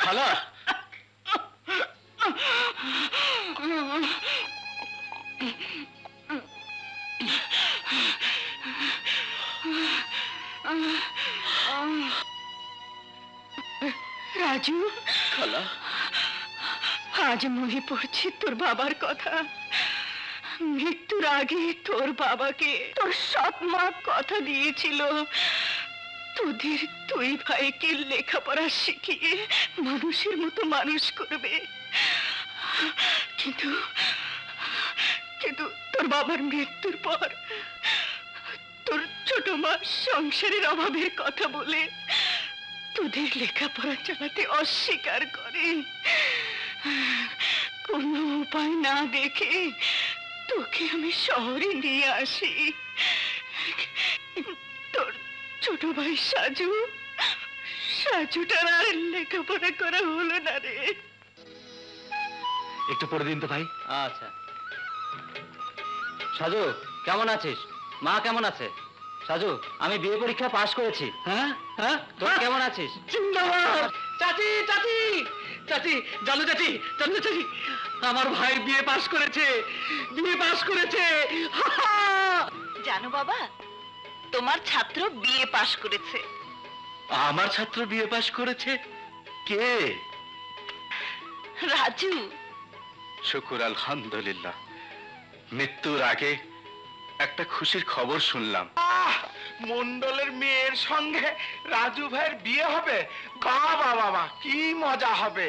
খালা রাজু, খালা আজ মনে পড়ছে তোর বাবার কথা। মৃত্যুর আগে তোর বাবাকে তোর সৎ মা কথা দিয়েছিল তোদের দুই ভাইকে লেখাপড়া শিখিয়ে মানুষের মতো মানুষ করবে। কিন্তু কিন্তু তোর বাবার মৃত্যুর পর তোর ছোট মা সংসারের অভাবের কথা বলে তোদের লেখাপড়া চালাতে অস্বীকার করে। কোনো উপায় না দেখে তোকে আমি শহরে নিয়ে আসি। তোর ছোট ভাই সাজুটার আর লেখাপড়া করা হলো না রে। একটু পরে দিন তো ভাই। আচ্ছা। সাজু কেমন আছিস? মা কেমন আছে? সাজু, আমি বিয়ে পরীক্ষা পাশ করেছি। হ্যাঁ হ্যাঁ, তোর কেমন আছিস? জিন্দাবাদ। চাচি চাচি চাচি, জানো চাচি, জানো চাচি, আমার ভাই বিয়ে পাশ করেছে, বিয়ে পাশ করেছে। জানো বাবা, তোমার ছাত্র বিয়ে পাশ করেছে। আমার ছাত্র বিয়ে পাশ করেছে? কে? রাজু। শুকুর আলহামদুলিল্লাহ, মৃত্যুর আগে একটা খুশির খবর শুনলাম। মন্ডলের মেয়ের সঙ্গে রাজু ভাইয়ের বিয়ে হবে। বাবা বাবা, কি মজা হবে!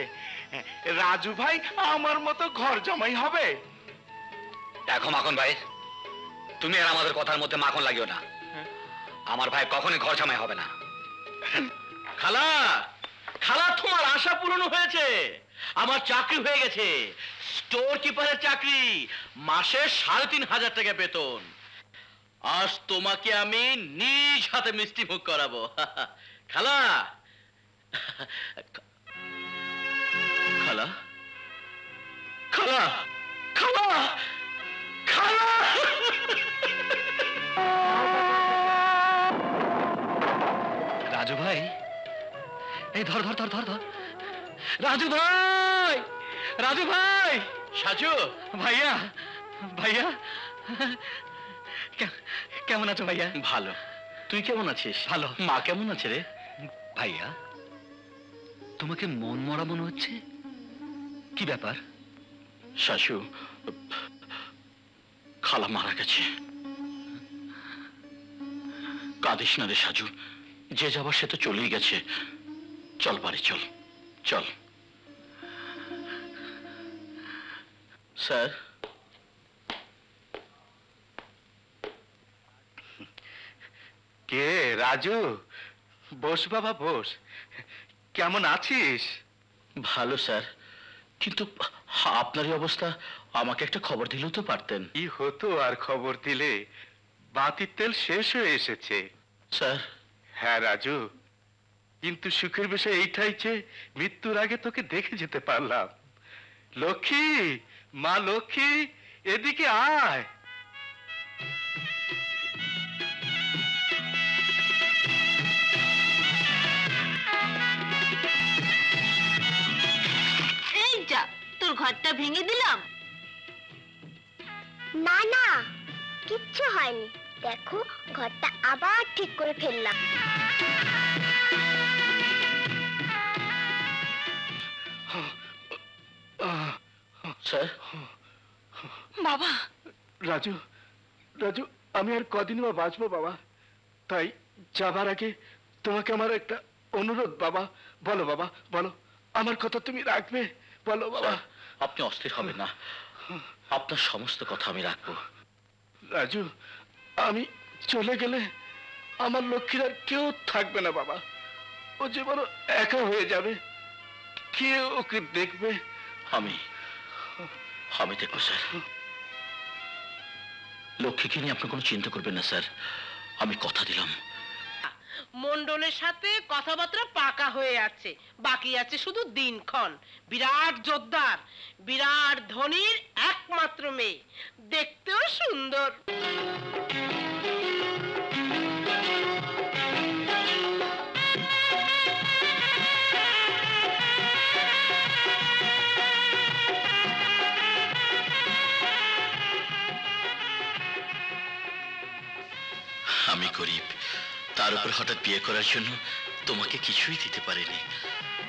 রাজু ভাই আমার মতো ঘর জামাই হবে। দেখো মাখন ভাই, তুমি আর আমাদের কথার মধ্যে মাখন লাগিও না। আমার ভাই কখনোই ঘর জামাই হবে না। খালা, খালা তোমার আশা পূরণ হয়েছে। আমার চাকরি হয়ে গেছে, স্টোর কিপারের চাকরি, মাসে ৩,৫০০ টাকা বেতন। আজ তোমাকে আমি নিজ হাতে মিষ্টি মুখ করাবো। খালা, খালা, খালা, খালা, খালা। রাজু ভাই, এই ধর ধর ধর ধর ধর। রাজু ভাই, রাজু ভাই। সাজু ভাইয়া, ভাইয়া কেমন আছো ভাইয়া? ভালো। তুই কেমন আছিস? ভালো। মা কেমন আছে রে? ভাইয়া, তোমাকে মন মরা মনে হচ্ছে, কি ব্যাপার? শাশু, খালা মারা গেছে। কাঁদিস না রে সাজু, যে যাবার সে তো চলেই গেছে। চল বাড়ি চল, চল। স্যার, কে? রাজু, বস বাবা বস। কেমন আছিস? ভালো স্যার, কিন্তু আপনার এই অবস্থা, আমাকে একটা খবর দিলেও তো পারতেন। কি হতো আর খবর দিলে? বাতির তেল শেষ হয়ে এসেছে। স্যার। হ্যাঁ রাজু, কিন্তু সুখের বিষয় এইটাই যে মৃত্যুর আগে তোকে দেখে যেতে পারলাম। লক্ষ্মী, মা লক্ষ্মী, এদিকে আয়। এই যা, তোর ঘরটা ভেঙে দিলাম। না না, কিচ্ছু হয়নি। দেখো, ঘরটা আবার ঠিক করে ফেললাম। স্যার। বাবা। রাজু, রাজু, আমি আর কদিন বা বাঁচবো বাবা? তাই যাবার আগে তোমাকে আমার একটা অনুরোধ বাবা। বলো বাবা, বলো, আমার কথা তুমি রাখবে? বলো বাবা। আপনি অস্থির হবেন না, আপনার সমস্ত কথা আমি রাখবো। রাজু, আমি চলে গেলে আমার লক্ষ্মীর আর কেউ থাকবে না বাবা। ও যে বড় একা হয়ে যাবে, কে ওকে দেখবে? আমি দেখবো স্যার। লক্ষ্মীকে নিয়ে আপনি কোনো চিন্তা করবেন না স্যার, আমি কথা দিলাম। মন্ডলের সাথে কথাবার্তা পাকা হয়ে আছে, বাকি আছে শুধু দিনক্ষণ। বিরাট জোরদার, বিরাট ধনীর একমাত্র মেয়ে, দেখতেও সুন্দর। আমি গরিব, তার উপর হঠাৎ বিয়ে করার জন্য তোমাকে কিছুই দিতে পারিনি।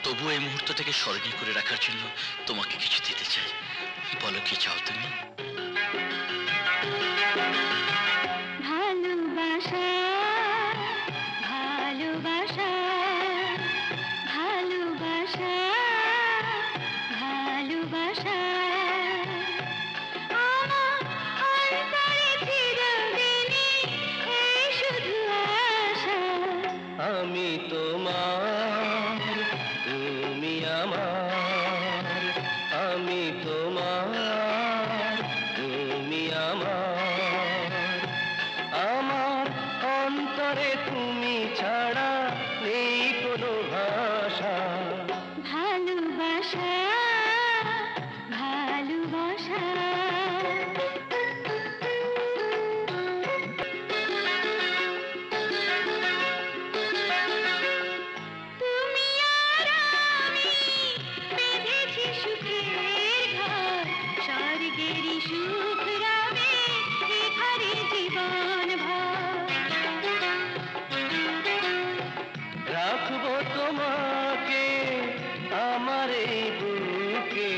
তবু এই মুহূর্তটাকে স্মরণীয় করে রাখার জন্য তোমাকে কিছু দিতে চাই। বলো কি চাও তুমি? ভালোবাসা ভালোবাসা ভালোবাসা ভালোবাসা আমার অন্তরে চিরদিনই এই শুধু আশা। আমি তোমার, তুমি আমার, আমি তোমার, তুমি আমার, আমার অন্তরে তুমি ছাড়া নেই কোনো ভাষা। ভালোবাসা ভালোবাসা তুমি আর আমি বেঁধেছি সুখের ঘর, স্বর্গেরই সুখ রবে এ ঘরে জীবন ভর। রাখবো তোমাকে আমার এই বুকে,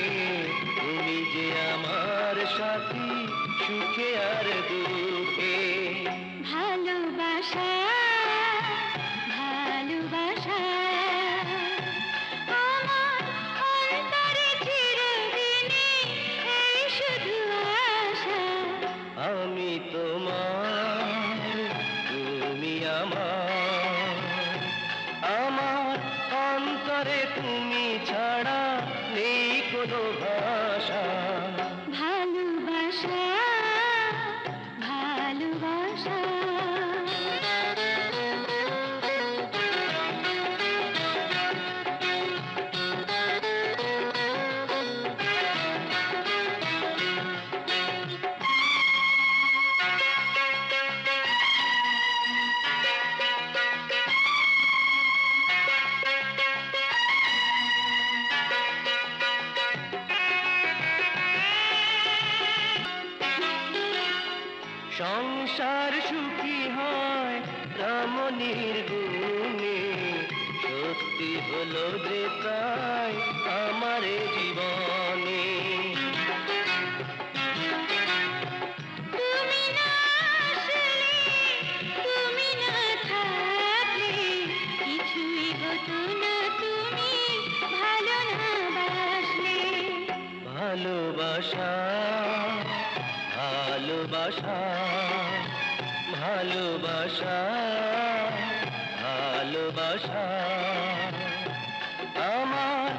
তুমি যে আমার সাথী সুখে আর দুঃখে। ভালোবাসা ভালোবাসা আমার অন্তরে চিরদিনই এই শুধু আশা। আমি তোমার, তুমি আমার, আমার অন্তরে তুমি ছাড়া নেই কোনো ভাষা। ভালোবাসা ভালোবাসা সংসার সুখী হয় রমণীর গুণে, সত্যি হলো যে তাই আমার এ জীবনে। তুমি না আসলে, তুমি না থাকলে কিছুই হতো না, তুমি ভালো না বাসলে। ভালোবাসা ভালোবাসা ভালোবাসা ভালোবাসা আমার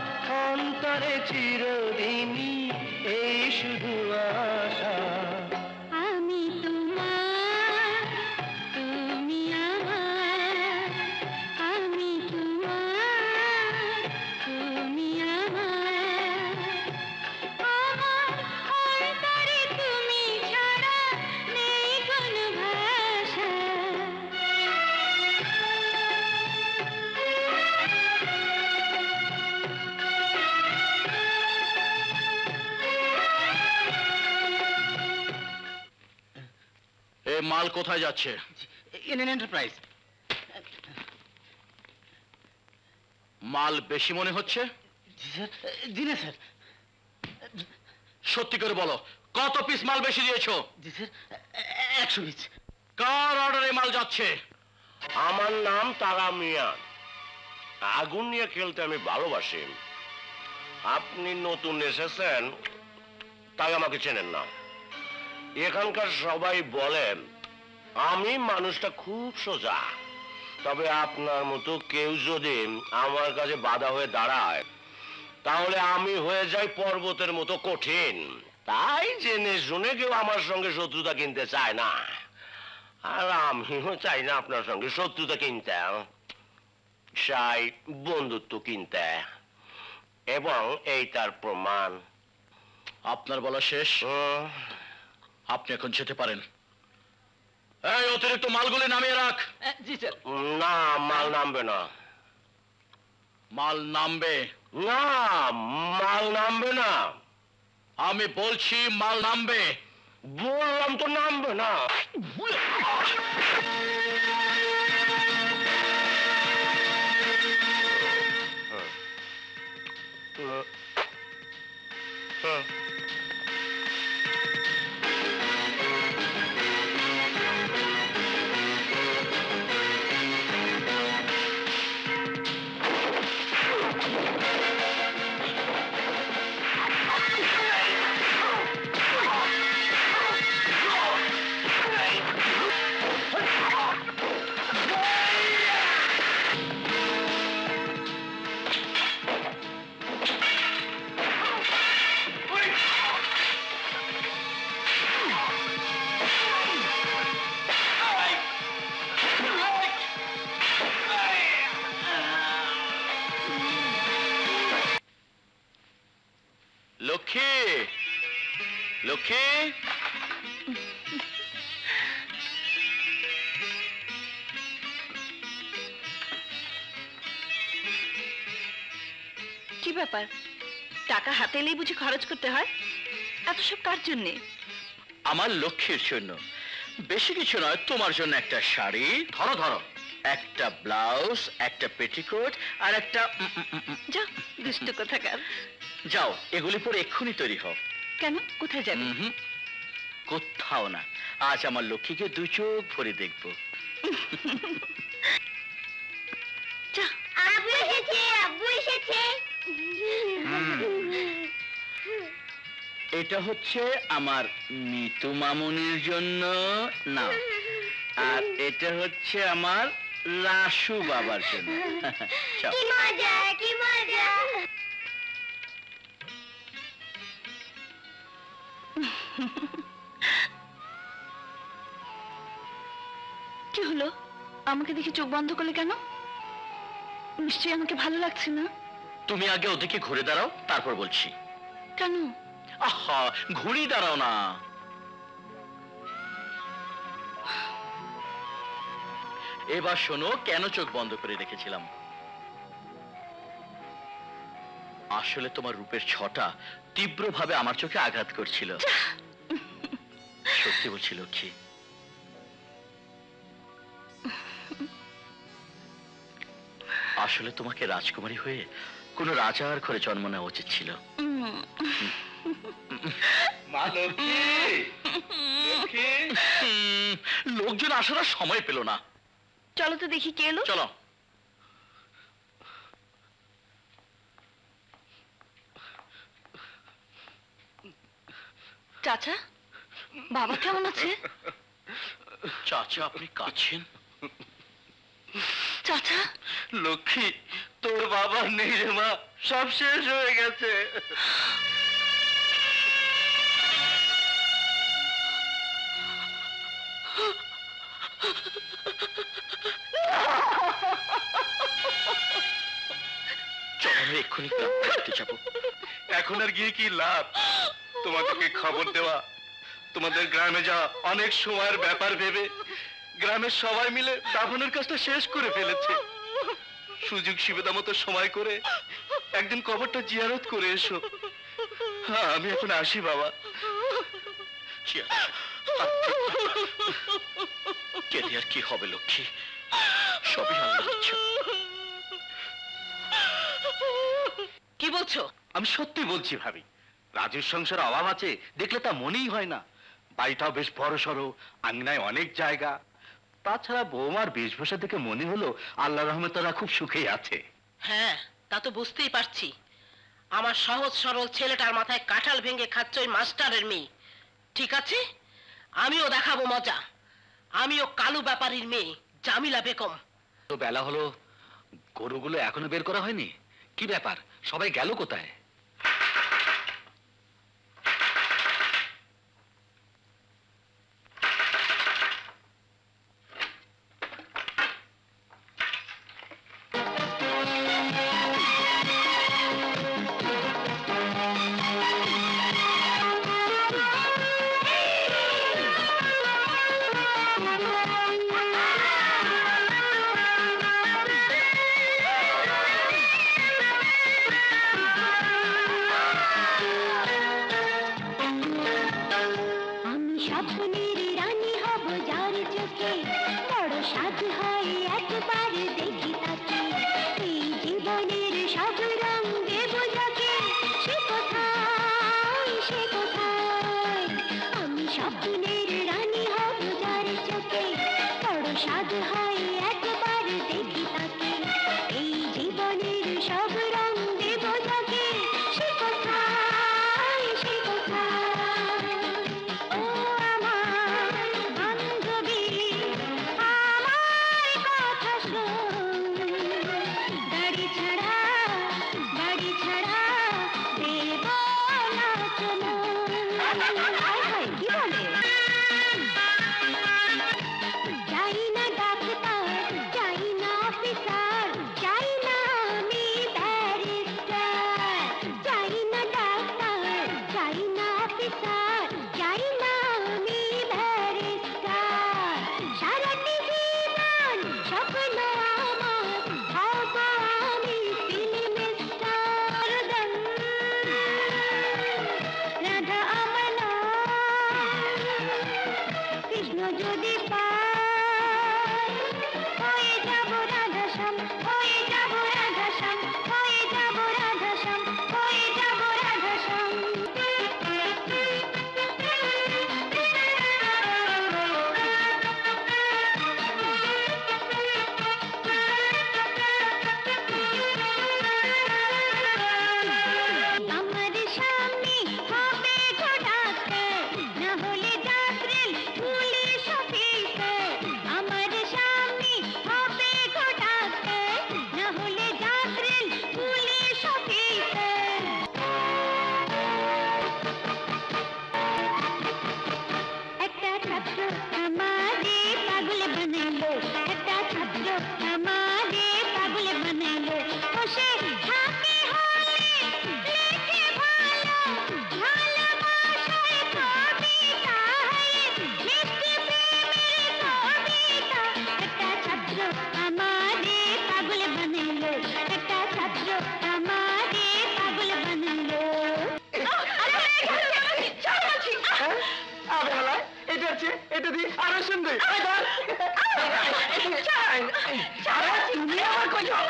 অন্তরে চিরদিনই এই শুধু আশা। আমি তোমার, তুমি আমার, আমি তোমার, তুমি আমার, আমার অন্তরে তুমি ছাড়া নেই কোনো ভাষা। এ মাল কোথায় যাচ্ছে? এন্টারপ্রাইজ। মাল বেশি মনে হচ্ছে? জি না স্যার। সত্যি করে বলো, কত পিস মাল বেশি দিয়েছো? জি স্যার, 100 পিস। কার অর্ডারে মাল যাচ্ছে? আমার নাম তারা মিয়া। আগুন নিয়ে খেলতে আমি ভালোবাসি। আপনি নতুন এসেছেন তাই আমাকে চেনেন না। এখানকার সবাই বলেন আমি মানুষটা খুব সোজা, তবে আপনার মতো কেউ যদি আমার কাছে বাধা হয়ে দাঁড়ায় তাহলে আমি হয়ে যাই পর্বতের মতো কঠিন। তাই জেনে শুনে কেউ আমার সঙ্গে শত্রুতা কিনতে চায় না, আর আমিও চাই না আপনার সঙ্গে শত্রুতা কিনতে, চাই বন্ধুত্ব কিনতে। এবং এই তার প্রমাণ। আপনার বলা শেষ, আপনি এখন যেতে পারেন। এই অতিরিক্ত মালগুলি নামিয়ে রাখ। জি স্যার। না, মাল নামবে না। মাল নামবে। না, মাল নামবে না। আমি বলছি মাল নামবে। বললাম তো নামবে না। লক্ষ্মী, লক্ষ্মী, কি ব্যাপার, টাকা হাতে এলেই বুঝি খরচ করতে হয়? এত সব কার জন্যে? আমার লক্ষ্মীর জন্য। বেশি কিছু নয়, তোমার জন্য একটা শাড়ি, ধরো ধরো, একটা ব্লাউজ, একটা পেটিকোট, আর একটা যা দুষ্ট কোথাকার। যাও, এগুলি পরে এক্ষুনি তৈরি হও। কেন, কোথায় যাবে? কোথাও না, আজ আমার লক্ষ্মীকে দু চোখ ভরে দেখবো। যা। আব্বু এসেছে, আব্বু এসেছে। এটা হচ্ছে আমার মিতু মামুনির জন্য, না, আর এটা হচ্ছে আমার রাসু বাবার জন্য। যাও। কি মজা, কি মজা। কি হলো, আমাকে দেখে চোখ বন্ধ করলে কেন? নিশ্চয়ই আমাকে ভালো লাগছে না। তুমি আগে ওদিকে ঘুরে দাঁড়াও, তারপর বলছি। কেন? আহা, ঘুরি দাঁড়াও না। এবার শোনো, কেন চোখ বন্ধ করে রেখেছিলাম। আসলে তোমার রূপের ছটা তীব্রভাবে আমার চোখে আঘাত করছিল। সত্যি বলছি লক্ষ্মী, আসলে তোমাকে রাজকুমারী হয়ে কোন রাজার ঘরে জন্ম নেওয়া উচিত ছিল। লোকজন আসার আর সময় পেল না। চলো তো দেখি কে এলো। চলো। চাচা, বাবা কেমন আছে? চাচা, আপনি কাঁদছেন? চাচা, লক্ষ্মী, তোর বাবা নেই রে মা, সব শেষ হয়ে গেছে। চলো, আমি এক্ষুনি গ্রাম করতে যাবো। এখন আর গিয়ে কি লাভ? তোমাকে খবর দেওয়া, তোমাদের গ্রামে যাওয়া অনেক সময়ের ব্যাপার ভেবে গ্রামের সবাই মিলে দাফনের কাজটা শেষ করে ফেলেছে। সুযোগ সুবিধা মতো সময় করে একদিন কবরটা জিয়ারত করে এসো। হ্যাঁ, আমি এখন আসি বাবা। কেঁদে আর কি হবে লক্ষ্মী, সবই আল্লাহর ইচ্ছা। কি বলছো? আমি সত্যি বলছি ভাবি, রাজুর সংসারে অভাব আছে দেখলে তা মনেই হয় না। বাড়িটাও বেশ বড় সড়ো, আঙ্গনায় অনেক জায়গা। তাছাড়া বৌমার বেশভূষা দেখে মনে হলো আল্লাহ রহমতে তারা খুব সুখেই আছে। হ্যাঁ, তা তো বুঝতেই পারছি। আমার সহজ সরল ছেলেটার মাথায় কাঁঠাল ভেঙে খাচ্ছে ওই মাস্টারের মেয়ে। ঠিক আছে, আমিও দেখাবো মজা। আমিও কালু ব্যাপারীর মেয়ে, জামিলা বেগম। তো বেলা হলো, গরুগুলো এখনো বের করা হয়নি। কি ব্যাপার, সবাই গেল কোথায়? সঙ্গে তুমি আমার কই যাও?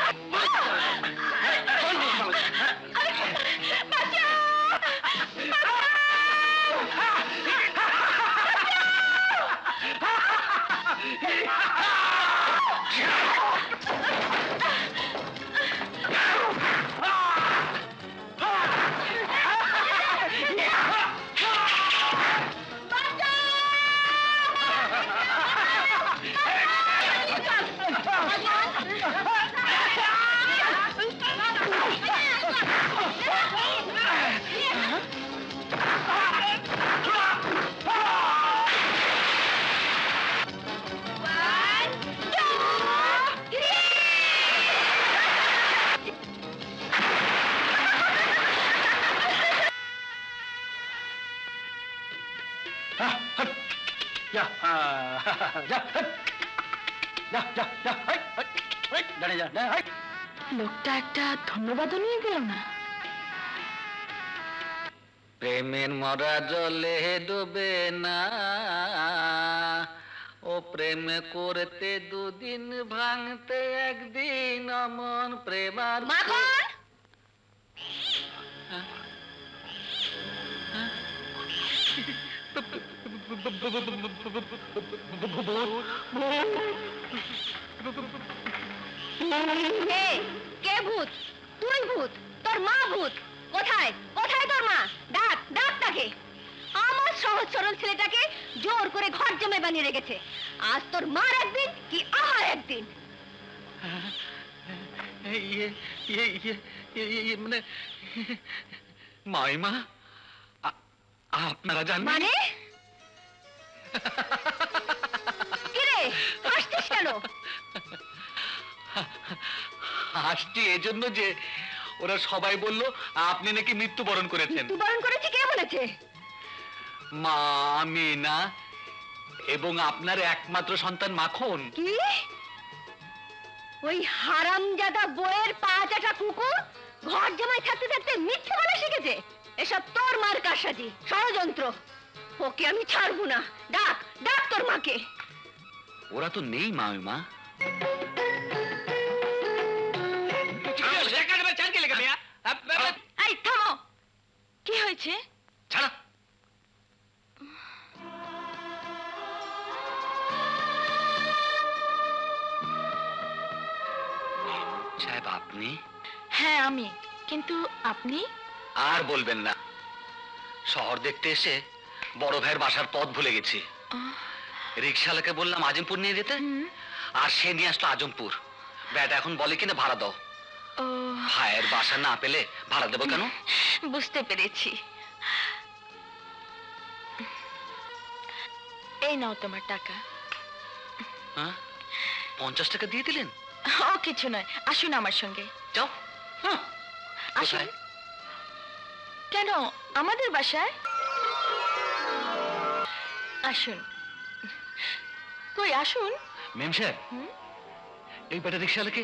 লোকটা একটা ধন্যবাদও নিয়ে গেল না। প্রেমের মরা জলে ডুবে না, ও প্রেম করতে দুদিন ভাঙতে একদিন অমন প্রেমার মাখন কে ভূত? তুই ভূত? তোর মা ভূত? কোথায় কোথায় তোর মা? ডাক ডাক তাকে। আমার সহজ সরল ছেলেটাকে জোর করে ঘর জমে বানিয়ে রেখেছে। আজ তোর মার একদিন কি আমার একদিন। মানে মাইমা, আপনারা জানেন মানে কিরে হাসছিস কেন? হাসছি এজন্য যে ওরা সবাই বলল আপনি নাকি মৃত্যুবরণ করেছেন। মৃত্যুবরণ করেছি কে বলেছে? মা মিনা এবং আপনার একমাত্র সন্তান মাখন। কি? ওই হারামজাদা বইয়ের পা চাটা কুকুর ঘর জামাই থাকতে থাকতে মিথ্যে বলা শিখেছে। এসব তোর মার কারসাজি, ষড়যন্ত্র। ওকে আমি ছাড়বো না। ডাক ডাক তোর মাকে। ওরা তো নেই মামিমা। এই থামো, কি হয়েছে? ছাড়া সাহেব আপনি? হ্যাঁ আমি, কিন্তু আপনি? আর বলবেন না, শহর দেখতে এসে বড় ভাইয়ের বাসার পথ ভুলে গেছি। রিক্সাওয়ালাকে বললাম আজিমপুর নিয়ে যেতে, আর সে নিয়ে আসলো আজমপুর। ব্যাটা এখন বলে কিনা ভাড়া দাও। ও ভাইয়ের বাসা না পেলে ভাড়া দেবো কেন? বুঝতে পেরেছি। এই নাও তোমার টাকা। হ্যাঁ, 50 টাকা দিয়ে দিলেন? ও কিছু নয়, আসুন আমার সঙ্গে। যাও। হ্যাঁ, আসুন। কোথায়? কেন, আমাদের বাসায় আসুন। কই আসুন। মেম সাহেব, এই ব্যাটা রিক্সাওয়ালাকে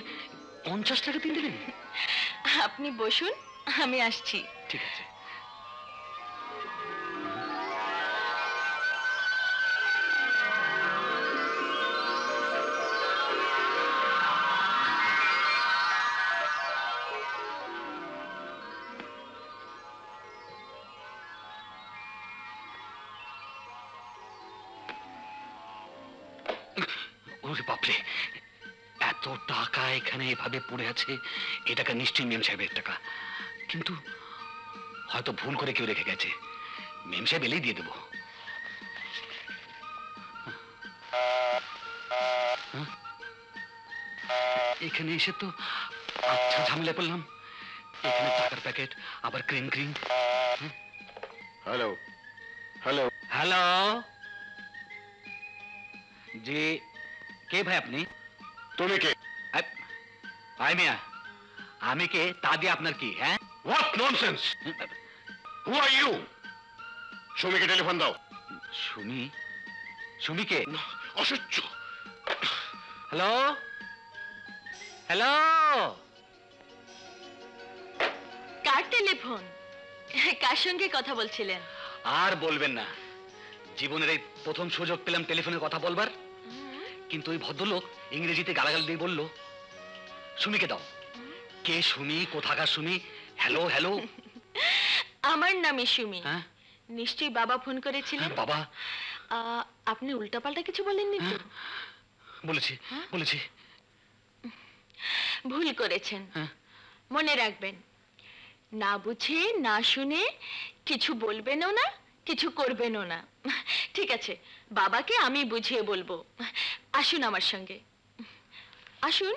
50 টাকা দিয়ে দিলেন? আপনি বসুন, আমি আসছি। ঠিক আছে। ওরে বাপরে, এত টাকা এখানে এভাবে পড়ে আছে। এ টাকা নিশ্চয়ই মেম সাহেবের টাকা, কিন্তু হয়তো ভুল করে কেউ রেখে গেছে। মেম সাহেব এলেই দিয়ে দেবো। এখানে এসে তো আচ্ছা ঝামেলা পড়লাম। এখানে টাকার প্যাকেট, আবার cream cream. Hello hello hello, জি কে ভাই আপনি? তুমি কে? ভাই মিয়া, আমি কে তা দিয়ে আপনার কি? হ্যাঁ, what nonsense, who are you? সুমিকে টেলিফোন দাও। সুমি? সুমিকে? অসহ্য। হ্যালো হ্যালো, কার টেলিফোন? কার সঙ্গে কথা বলছিলেন? আর বলবেন না, জীবনের এই প্রথম সুযোগ পেলাম টেলিফোনে কথা বলবার, কিন্তু ওই ভদ্রলোক ইংরেজিতে গালাগাল দিয়ে বলল, সুমিকে দাও। কে সুমি, কোথাকার সুমি? Hello hello. আমার নামই সুমি। হ্যাঁ নিশ্চয়ই বাবা ফোন করেছিলেন। বাবা? আপনি উল্টাপাল্টা কিছু বলেননি তো? বলেছি বলেছি। ভুল করেছেন। হ্যাঁ। মনে রাখবেন, না বুঝে না শুনে কিছু বলবেনও না, কিছু করবেনও না। ঠিক আছে, বাবাকে আমি বুঝিয়ে বলবো। আসুন আমার সঙ্গে, আসুন।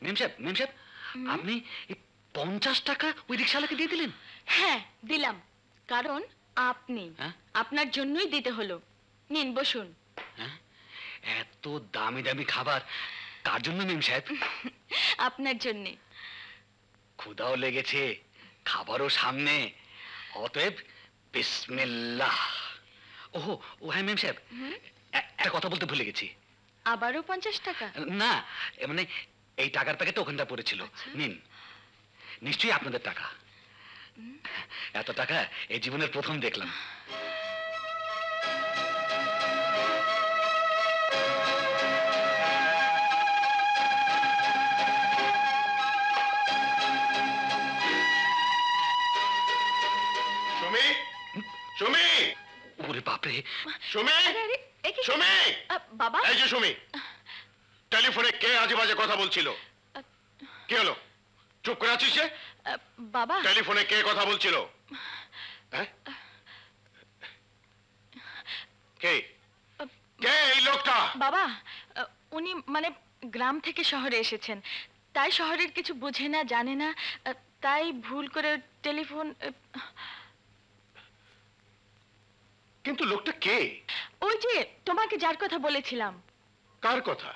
মেম সাহেব, আপনি 50 টাকা ওই রিকশাওয়ালাকে দিয়ে দিলেন? হ্যাঁ দিলাম, কারণ আপনি, আপনার জন্যই দিতে হলো। নিন বসুন। এত দামি দামি খাবার কার জন্য মেম সাহেব? আপনার জন্যে। ক্ষুধাও লেগেছে, খাবারও সামনে, অতএব বিসমিল্লাহ। ওহো, ও হ্যাঁ মেম সাহেব, একটা কথা বলতে ভুলে গেছি। আবারও 50 টাকা? না, মানে এই টাকার প্যাকেটটা ওখানটা পড়েছিল। নিন, নিশ্চয়ই আপনাদের টাকা। এত টাকা এই জীবনের প্রথম দেখলাম। সুমি, সুমি, ওরে বাপরে! সুমি, আরে, এ কি? সুমি! বাবা? এই যে সুমি, টেলিফোনে কে আজে বাজে কথা বলছিল? কি হলো, চুপ করে আছিস যে? বাবা, টেলিফোনে কে কথা বলছিল? হ্যাঁ? কে কে এই লোকটা? বাবা, উনি মানে গ্রাম থেকে শহরে এসেছেন, তাই শহরের কিছু বোঝে না, জানে না, তাই ভুল করে টেলিফোন। কিন্তু লোকটা কে? ওই যে তোমাকে যার কথা বলেছিলাম। কার কথা?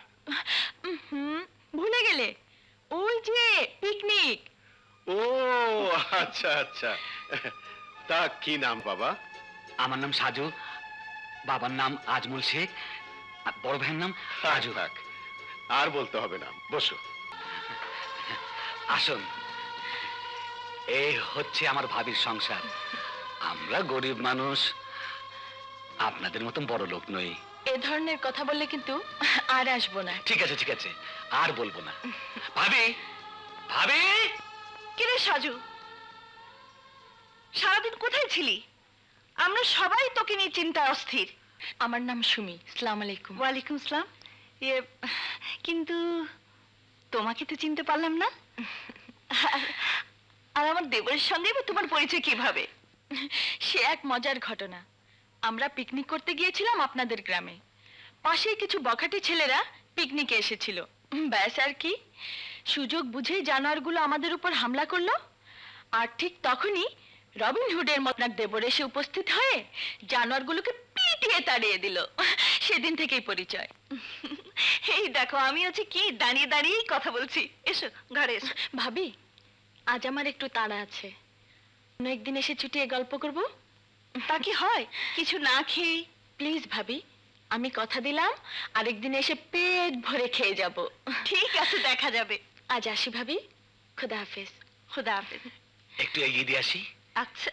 ভুলে গেলে? ওই যে পিকনিক। ও আচ্ছা আচ্ছা, তা কি নাম বাবা? আমার নাম সাজু, বাবার নাম আজমল শেখ, আর বড় ভাইয়ের নাম রাজু। থাক, আর বলতে হবে না, বসো। আসুন, এই হচ্ছে আমার ভাবির সংসার। আমরা গরিব মানুষ, আপনাদের মতন বড় লোক নই। এ ধরনের কথা বললে কিন্তু আর আসবো না। ঠিক আছে ঠিক আছে, আর বলবো না। ভাবি, ভাবি! কিরে সাজু, সারাদিন কোথায় ছিলি? আমরা সবাই তোকে নিয়ে চিন্তায় অস্থির। আমার নাম সুমি। আসসালামু আলাইকুম। ওয়ালাইকুম আসসালাম। কিন্তু তোমাকে তো চিনতে পারলাম না। আর আমার দেবরের সঙ্গে তোমার পরিচয় কিভাবে? সে এক মজার ঘটনা। আমরা পিকনিক করতে গিয়েছিলাম আপনাদের গ্রামে। পাশেই কিছু বখাটে ছেলেরা পিকনিকে এসেছিল। ব্যাস আর কি, সুযোগ বুঝেই জানোয়ারগুলো আমাদের উপর হামলা করলো। আর ঠিক তখনই রবিন হুডের মতন এক দেবর এসে উপস্থিত হয়ে জানোয়ারগুলোকে পিটিয়ে তাড়িয়ে দিল। সেদিন থেকেই পরিচয়। এই দেখো, আমি হচ্ছে কি দাঁড়িয়ে দাঁড়িয়েই কথা বলছি। এসো ঘরে এসো। ভাবি, আজ আমার একটু তাড়া আছে, অন্য একদিন এসে ছুটিয়ে গল্প করব। তা কি হয়, কিছু না খেয়ে? প্লিজ ভাবি, আমি কথা দিলাম আরেকদিন এসে পেট ভরে খেয়ে যাব। ঠিক আছে, দেখা যাবে। আজ আসি ভাবি, খুদা হাফেজ। খুদা হাফেজ। একটু এগিয়ে দিয়ে আসি। আচ্ছা।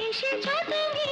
এসেছো তুমি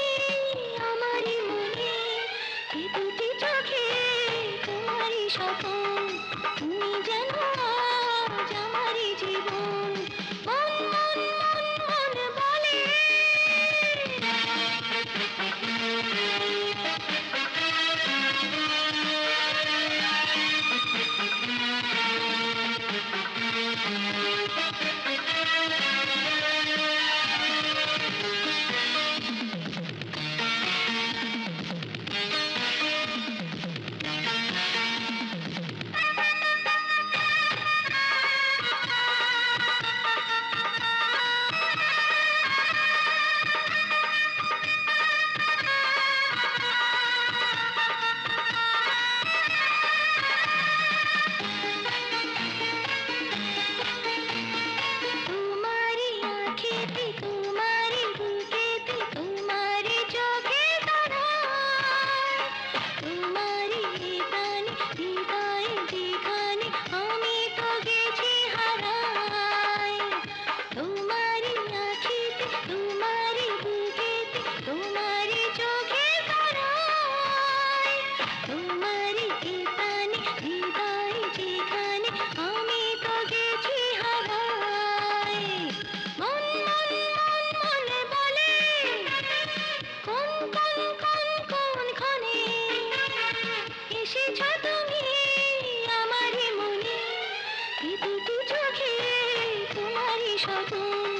স্বপন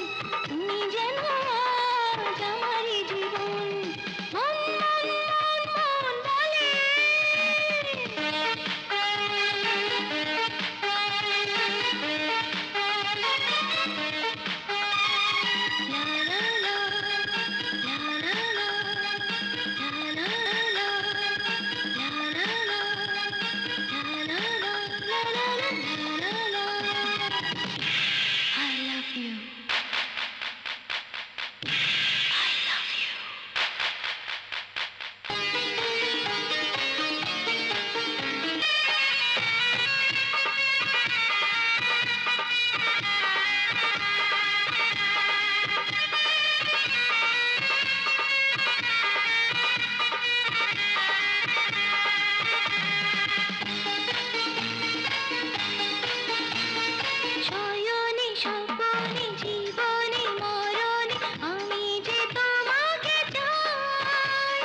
তুমি যেন আজ আমারই জীবন মন মন মন মন বলে লা লা লা লা লা লা লা লা লা I love you. I love you. শয়নে স্বপনে জীবনে মরণে আমি যে তোমাকে চাই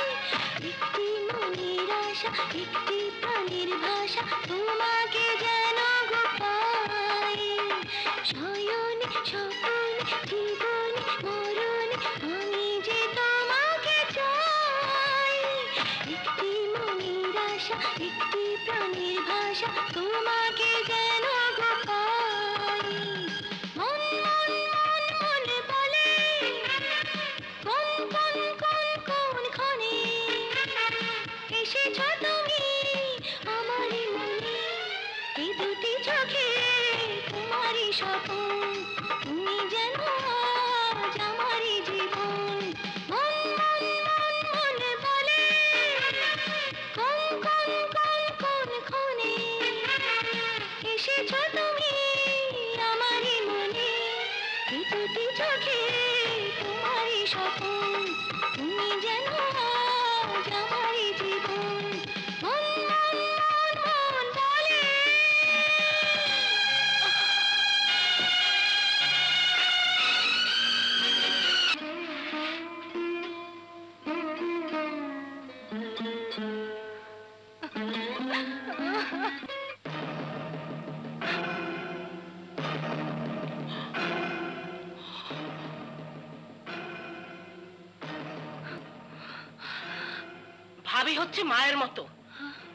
একটি মনের আশা একটি প্রাণের ভাষা তোমাকে যেন গো পাই শয়নে স্বপনে জীবনে মরণে আমি যে তোমাকে চাই একটি মনের আশা একটি প্রাণের ভাষা তোমাকে যেন গো পাই মন মন মন মন বলে কোন কোন কোন কোন ক্ষণে এসেছ তুমি আমারই মনে এই দুটি চোখে তোমারই স্বপন তুমি যেন আজ আমারই জীবন মন মন মন মন বলে কোন কোন কোন কোন ক্ষণে এসেছ তুমি আমারই মনে এই দুটি চোখে তোমারই স্বপন তুমি যেন আজ আমারই জীবন মন মন মন মন বলে ভাবি হচ্ছে মায়ের মতো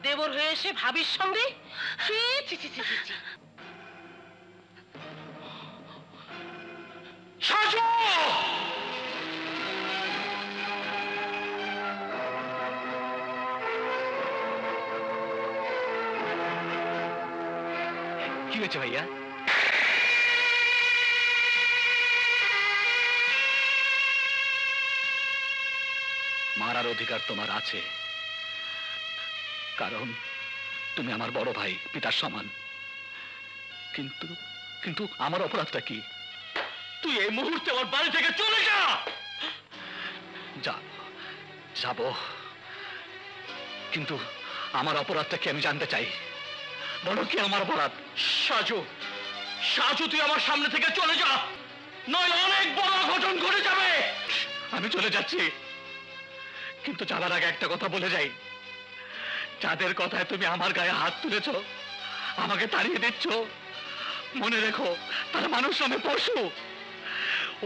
দেবর হয়ে এসে ভাবির সঙ্গে ছি ছি ছি ছি ছি ছি। সাজু! কি হয়েছে ভাইয়া? মারার অধিকার তোমার আছে, কারণ তুমি আমার বড় ভাই, পিতার সমান। কিন্তু কিন্তু আমার অপরাধটা কি? তুই এই মুহূর্তে আমার বাড়ি থেকে চলে যা! যাব, কিন্তু আমার অপরাধটা কি আমি জানতে চাই। বলো কি আমার অপরাধ? সাজু, সাজু তুই আমার সামনে থেকে চলে যা, নয় অনেক বড় অঘটন ঘটে যাবে। আমি চলে যাচ্ছি, কিন্তু যাবার আগে একটা কথা বলে যাই। যাদের কথায় তুমি আমার গায়ে হাত তুলেছ, আমাকে তাড়িয়ে দিচ্ছ, মনে রেখো তারা মানুষ নামে পশু।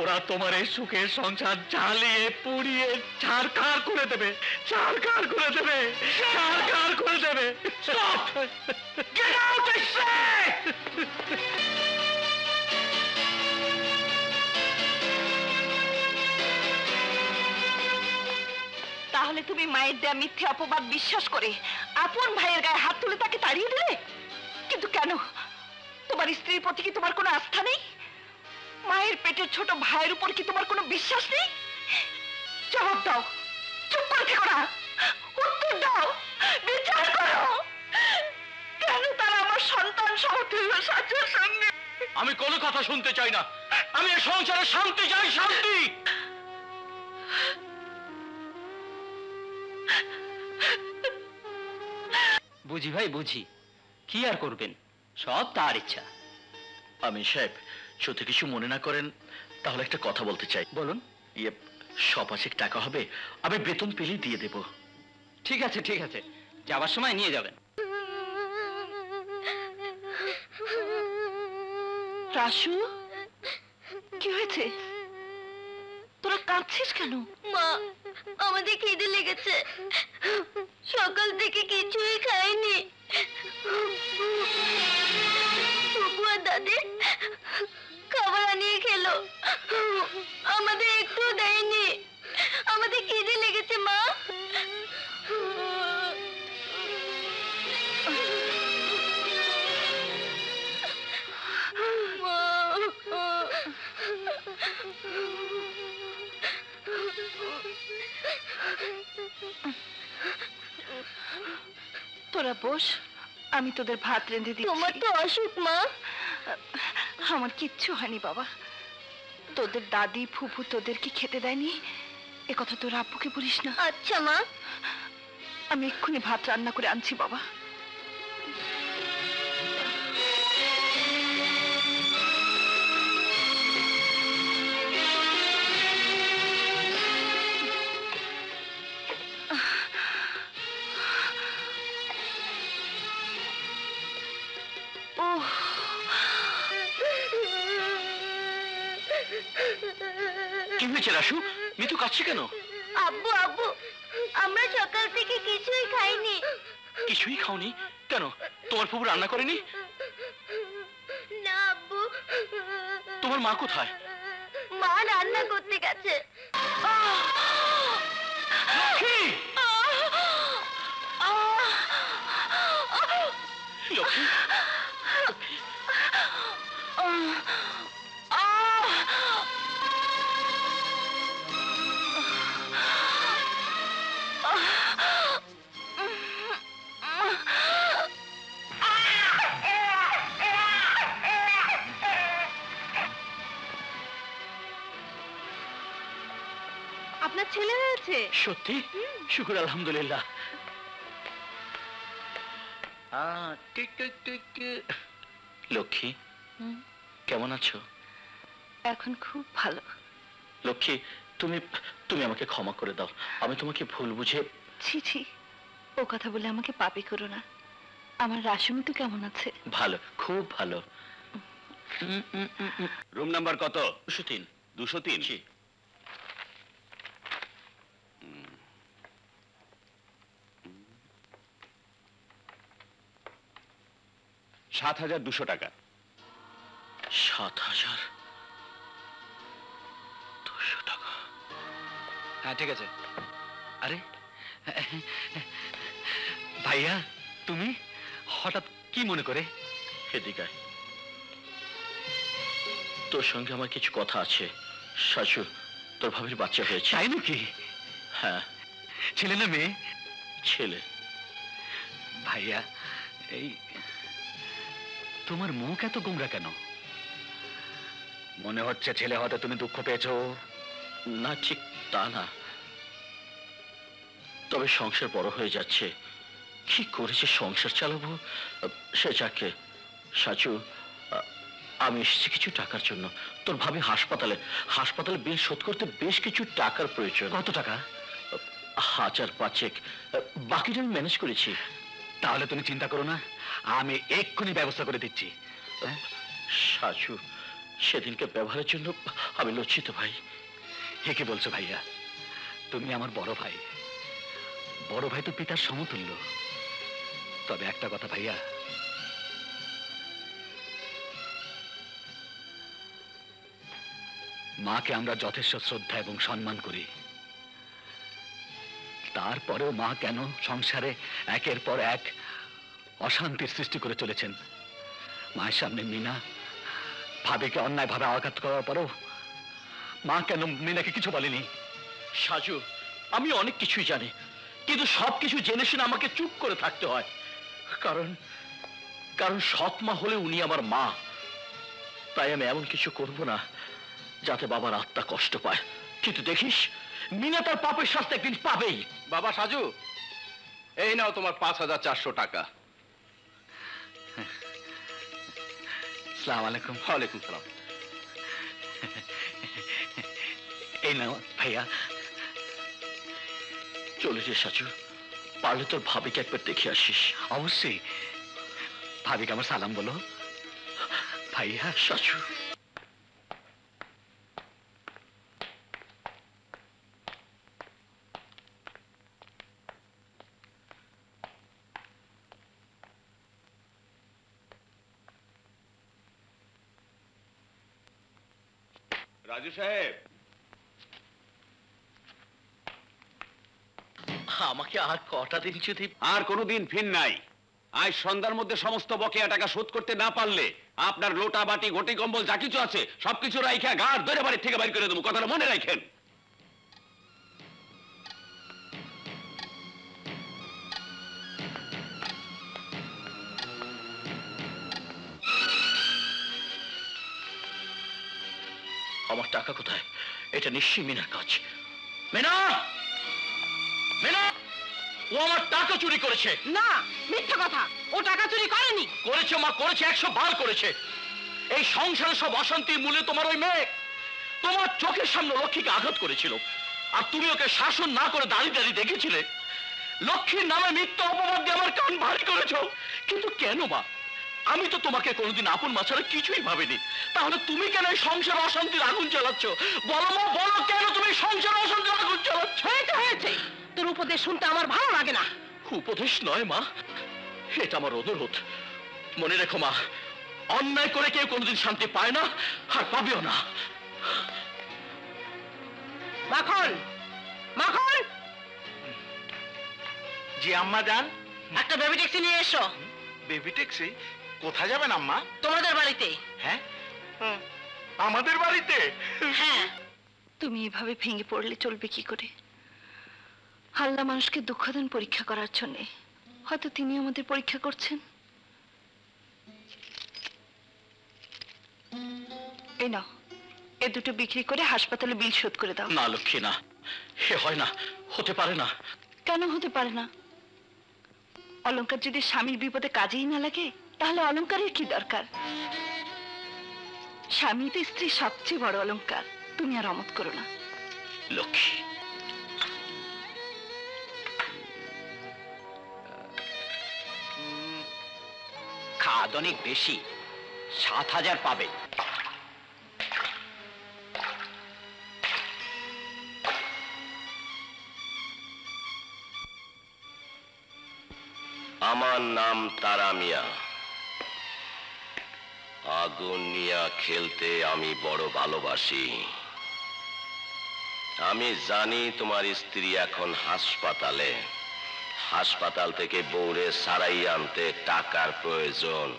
ওরা তোমার এই সুখের সংসার জ্বালিয়ে পুড়িয়ে ছারখার করে দেবে, ছারখার করে দেবে, ছারখার করে দেবে। Stop! Get out, I say! তাহলে তুমি মায়ের দেয়া মিথ্যে অপবাদ বিশ্বাস করে আপন ভাইয়ের গায়ে হাত তুলে তাকে তাড়িয়ে দিলে? কিন্তু কেন? তোমার স্ত্রীর প্রতি কি তোমার কোনো আস্থা নেই? মায়ের পেটের ছোট ভাইয়ের উপর কি তোমার কোনো বিশ্বাস নেই? জবাব দাও, চুপ করে থেকো না, উত্তর দাও, বিচার করো। কেন তারা আমার সন্তান সমতুল্য সাজুর সঙ্গে? আমি কোনো কথা শুনতে চাই না, আমি এই সংসারে শান্তি চাই, শান্তি। বুঝি ভাই বুঝি, কি আর করবেন, সব তার ইচ্ছা। আমি সাহেব, যদি কিছু মনে না করেন তাহলে একটা কথা বলতে চাই। বলুন। ইয়ে, 100 টাকা হবে, আমি বেতন পেলেই দিয়ে দেব। ঠিক আছে ঠিক আছে, যাবার সময় নিয়ে যাবেন। রাসু, কি হয়েছে? তোরা কাঁদছিস কেন? মা, আমাদের খিদে লেগেছে, সকাল থেকে কিছুই খাইনি। ফুপু আর দাদি খাবার আনিয়ে খেলো, আমাদের একটু দেয়নি। আমাদের খিদে লেগেছে মা। তোরা বস, আমি তোদের ভাত রেঁধে দিচ্ছি। তোমার তো অসুখ মা। আমার কিচ্ছু হয়নি বাবা। তোদের দাদি ফুফু তোদের কি খেতে দেয়নি এ কথা তোর আব্বুকে বলিস না। আচ্ছা মা। আমি এক্ষুনি ভাত রান্না করে আনছি বাবা। কি হয়েছে রাসু? মিতু কাঁদছে কেন? আব্বু আব্বু, আমরা সকাল থেকে কিছুই খাইনি। কিছুই খাওনি কেন? তোমার ফুফু রান্না করেনি? না আব্বু। তোমার মা কোথায়? মা রান্না করতে গেছে। লক্ষ্মী! লক্ষ্মী! আপনার ছেলে হয়েছে? সত্যি? শুকুর আলহামদুলিল্লাহ। লক্ষ্মী, কেমন আছো? এখন খুব ভালো। লক্ষ্মী, তুমি তুমি আমাকে ক্ষমা করে দাও। আমি তোমাকে ভুল বুঝে। ছি ছি, ও কথা বলে আমাকে পাপী করো না। আমার রাসমী তো কেমন আছে? ভালো, খুব ভালো। রুম নাম্বার কত? 203। 203? জি। 7,200 টাকা। 7,200 টাকা? হ্যাঁ ঠিক আছে। আরে ভাইয়া, তুমি হঠাৎ কি মনে করে? এদিকে আয়। তোর সঙ্গে আমার কিছু কথা আছে। শাশু, তোর ভাবির বাচ্চা হয়েছে। তাই নাকি? হ্যাঁ। ছেলে না মেয়ে? ছেলে। ভাইয়া, এই তোমার মুখ এত গোমরা কেন? মনে হচ্ছে ছেলে হতে তুমি দুঃখ পেয়েছো। না, ঠিক তা না, তবে সংসার বড় হয়ে যাচ্ছে। কি করেছে সংসার চালাবো সে যাকে। সাচু, আমি এসেছি কিছু টাকার জন্য। তোর ভাবি হাসপাতালে বিল শোধ করতে বেশ কিছু টাকার প্রয়োজন। কত টাকা? 1,500। বাকিটা আমি ম্যানেজ করেছি। তাহলে তুমি চিন্তা করো না, আমি এক্ষুনি ব্যবস্থা করে দিচ্ছি। সাচু, সেদিনকে ব্যবহারের জন্য আমি লজ্জিত ভাই। হে কি বলছো ভাইয়া? তুমি আমার বড় ভাই। বড় ভাই তো পিতার সমতুল্য। তবে একটা কথা ভাইয়া, মাকে আমরা যথেষ্ট শ্রদ্ধা এবং সম্মান করি। তারপরেও মা কেন সংসারে একের পর এক অশান্তির সৃষ্টি করে চলেছেন? মায়ের সামনে মিনা ভাবিকে অন্যায়ভাবে আঘাত করার পরেও মা কেন মিনাকে কিছু বলেনি? সাজু, আমি অনেক কিছুই জানি, কিন্তু সবকিছু জেনে শুনে আমাকে চুপ করে থাকতে হয়। কারণ সৎ মা হলে উনি আমার মা। তাই আমি এমন কিছু করব না যাতে বাবার আত্মা কষ্ট পায়। কিন্তু দেখিস, মিনা তার পাপের শাস্তি একদিন পাবেই। বাবা সাজু, এই নাও তোমার 5,400 টাকা। আসসালামু আলাইকুম। ওয়ালাইকুম সালাম। এই নাও ভাইয়া। চলে যে সাজু, পারলে তোর ভাবিকে একবার দেখে আসিস। অবশ্যই। ভাবিকে আমার সালাম বলো। ভাইয়া। সাজু। রাজু সাহেব, আমাকে আর কটা দিন যদি আর কোনোদিন ফির নাই। আজ সন্ধ্যার মধ্যে সমস্ত বকেয়া টাকা শোধ করতে না পারলে আপনার লোটা বাটি ঘটি কম্বল যা কিছু আছে সবকিছু রাইখা গাড় ধরে বাড়ির থেকে বাইর করে দেবো, কথাটা মনে রাখেন। আমার টাকা কোথায়? এটা নিশ্চয়ই মিনার কাজ। মিনা, মিনা, ও আমার টাকা চুরি করেছে। না, মিথ্যা কথা, ও টাকা চুরি করেনি। করেছে মা, করেছে, 100 বার করেছে। এই সংসারে সব অশান্তির মূলে তোমার ওই মেয়ে। তোমার চোখের সামনে লক্ষ্মীকে আঘাত করেছিল, আর তুমি ওকে শাসন না করে দাঁড়িয়ে দাঁড়িয়ে দেখেছিলে। লক্ষ্মীর নামে মিথ্যা অপবাদ দিয়ে আমার কান ভারী করেছো। কিন্তু কেন মা? আমি তো তোমাকে কোনোদিন আপন মা ছাড়া কিছুই ভাবিনি। তাহলে তুমি কেন এই সংসার অশান্তির আগুন জ্বালাচ্ছ? বলো মা, বলো, কেন তুমি সংসার অশান্তির আগুন জ্বালাচ্ছ? হয়েছে হয়েছে, তোর উপদেশ শুনতে আমার ভালো লাগে না। উপদেশ নয় মা, এটা আমার অনুরোধ। মনে রেখো মা, অন্যায় করে কেউ কোনোদিন শান্তি পায় না, আর পাবেও না। মাখন, মাখন, জি আম্মা যান। একটা বেবি ট্যাক্সি নিয়ে এসো। Baby taxi? কোথায় যাবেন আম্মা? তোমাদের বাড়িতে। হ্যাঁ, আমাদের বাড়িতে? হ্যাঁ। তুমি এভাবে ভেঙে পড়লে চলবে কি করে? আল্লাহ মানুষকে দুঃখ দেন পরীক্ষা করার জন্য। হয়তো তিনি আমাদের পরীক্ষা করছেন। এই নাও, এ দুটো বিক্রি করে হাসপাতালে বিল শোধ করে দাও। না লক্ষ্মী, না, হে হয় না, হতে পারে না। কেন হতে পারে না? অলংকার যদি স্বামীর বিপদে কাজেই না লাগে, তাহলে অলংকারের কি দরকার? স্বামী তো স্ত্রীর সবচেয়ে বড় অলংকার। তুমি আর অমত করো না লক্ষ্মী। খাদ অনেক বেশি, 7,000 পাবে। আমার নাম তারা মিয়া। আগুন নিয়া খেলতে আমি বড় ভালোবাসি। আমি জানি তোমার স্ত্রী এখন হাসপাতালে। হাসপাতাল থেকে বউরে সারাই আনতে টাকার প্রয়োজন।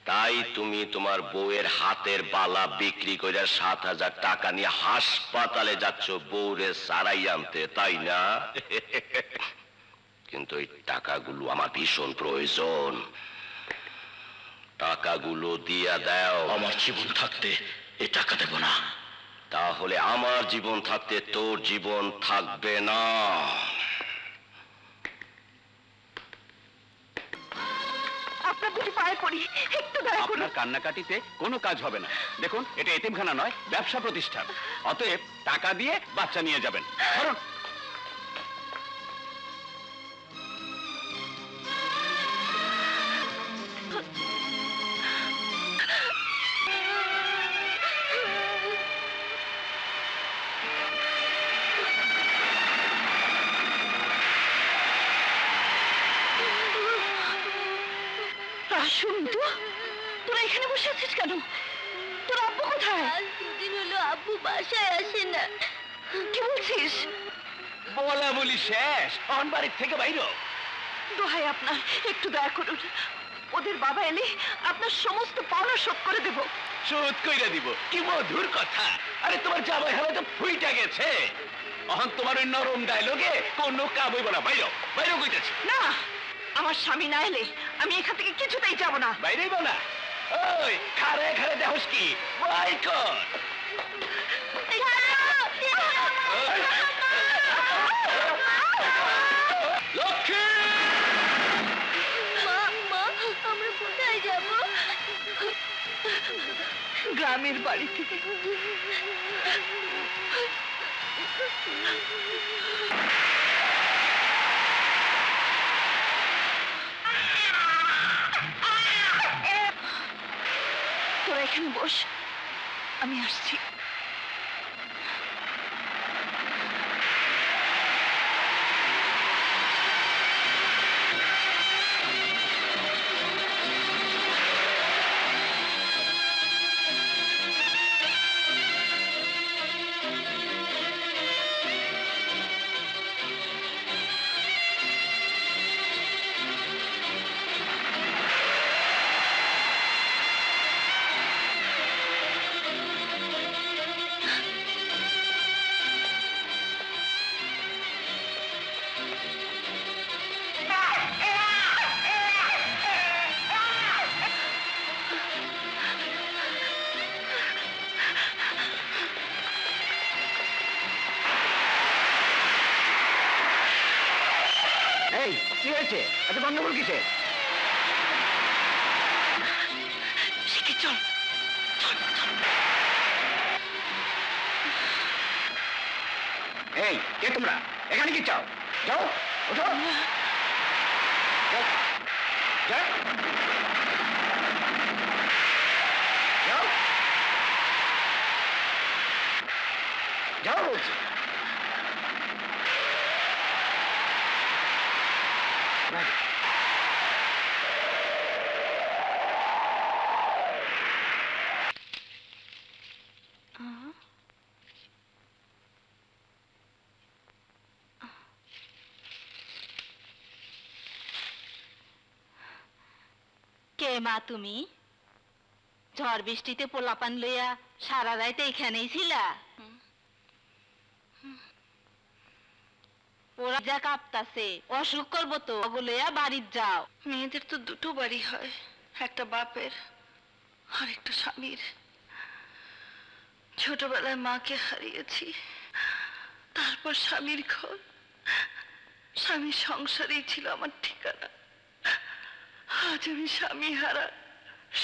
তাই তুমি তোমার বউয়ের হাতের বালা বিক্রি করে 7,000 টাকা নিয়ে হাসপাতালে যাচ্ছ বউরে সারাই আনতে, তাই না? কিন্তু এই টাকাগুলো আমার ভীষণ প্রয়োজন। টাকাগুলো দিয়া দাও। আমার জীবন থাকতে এ টাকা দেব না। তাহলে আমার জীবন থাকতে তোর জীবন থাকবে না। আপনার দুটি পায়ে পড়ি, একটু দয়া করুন। আপনার কান্নাকাটিতে কোনো কাজ হবে না। দেখুন, এটা এতিমখানা নয়, ব্যবসা প্রতিষ্ঠান। অতএব টাকা দিয়ে বাচ্চা নিয়ে যাবেন। ধরুন। আসুন তো, তোরা এখানে বসে আছিস কেন? তোর আব্বু কোথায়? আজ দুদিন হলো আব্বু বাসায় আসে না। কি বলছিস? বলা বলি শেষ, অন বাড়ির থেকে বাইরো। দোহাই আপনার, একটু দয়া করুন। ওদের বাবা এলে আপনার সমস্ত পাওনা শোধ করে দেব। শোধ কইরা দিব? কি মধুর কথা। আরে তোমার জামাই হবে তো ফুইটা গেছে। অহন তোমার ওই নরম ডায়লগে কোনো কাম হইব না। বাইরো, বাইরো কইতেছি। না, আমার স্বামী না এলে আমি এখান থেকে কিছুতেই যাব না। বাইরেই বলা। ওই খারে খারে দেহস কি বাই কর। লক্ষ্মী! মা, মা, আমরা কোথায় যাব? গ্রামের বাড়ি থেকে। তোরা এখানে বস, আমি আসছি। এই কি হয়েছে? এত গন্ডগোল কিসের? চল এই কে তোমরা? এখানে কি চাও? যাও, ওঠো। যাও, যাও। যাও। যাও বলছি। কে মা তুমি? ঝড় বৃষ্টিতে পোলাপান লইয়া সারা রাত এইখানেই ছিলা? ওরা যা কাঁপতাছে, অসুখ করবো তো, ওগো লইয়া বাড়ির যাও। মেয়েদের তো দুটো বাড়ি হয়, একটা বাপের আর একটা স্বামীর। ছোটবেলায় মাকে হারিয়েছি, তারপর স্বামীর ঘর, স্বামীর সংসারেই ছিল আমার ঠিকানা। আজ আমি স্বামী হারা,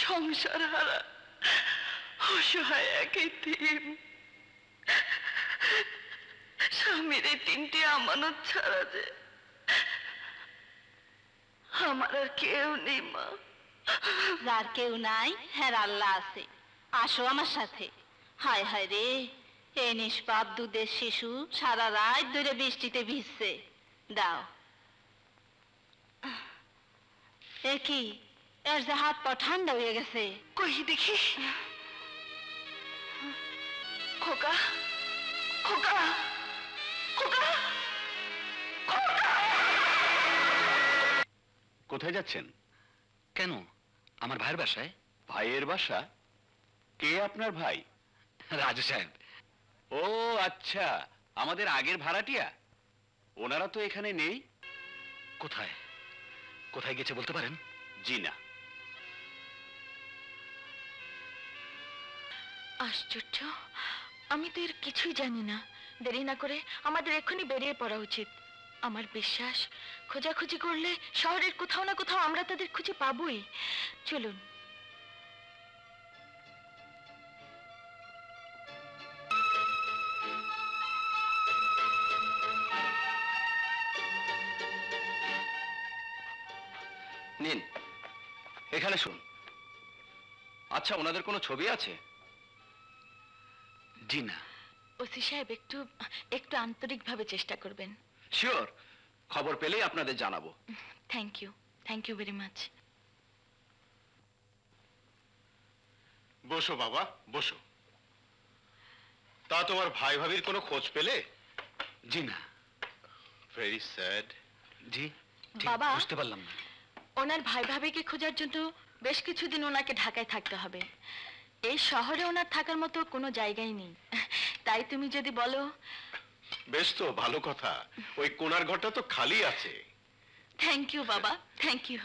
সংসার হারা, অসহায় এক এতিম। স্বামীর এই তিনটি আমানত ছাড়া যে আমার আর কেউ নেই মা। যার কেউ নাই, হ্যাঁ আল্লাহ আছে। আসো আমার সাথে। হায় হায় রে, এই নিষ্পাপ দুধের শিশু সারা রাত ধরে বৃষ্টিতে ভিজছে। দাও। এ কি, এর যে হাত পা ঠান্ডা হয়ে গেছে। কই দেখি। খোকা, খোকা, খোকা, খোকা। কোথায় যাচ্ছেন? কেন? আমার ভাইয়ের বাসায়। ভাইয়ের বাসা? কে আপনার ভাই? রাজু সাহেব। ও আচ্ছা, আমাদের আগের ভাড়াটিয়া। ওনারা তো এখানে নেই। কোথায়? কোথায় গেছে বলতে পারেন? জি না। আশ্চর্য, আমি তো এর কিছুই জানি না। দেরি না করে আমাদের এক্ষুনি বেরিয়ে পড়া উচিত। আমার বিশ্বাস, খোঁজাখুঁজি করলে শহরের কোথাও না কোথাও আমরা তাদের খুঁজে পাবোই। চলুন। নিন, এখানে শুন। আচ্ছা, ওনাদের কোনো ছবি আছে? জি না। ওসি সাহেব, একটু একটু আন্তরিকভাবে চেষ্টা করবেন। শিওর, খবর পেলেই আপনাদের জানাবো। Thank you very much. বসো বাবা, বসো। তা তোমার ভাই ভাবির কোনো খোঁজ পেলে? জি না। Very sad. জি, বাবা, বুঝতে পারলাম না। ওনার ভাই ভাবিকে খোঁজার জন্য বেশ কিছুদিন ওনাকে ঢাকায় থাকতে হবে। এই শহরে ওনার থাকার মতো কোনো জায়গাই নেই। তাই তুমি যদি বলো। বেশ, তো ভালো কথা। ওই কোণার ঘরটা তো খালি আছে। থ্যাংক ইউ বাবা, থ্যাংক ইউ।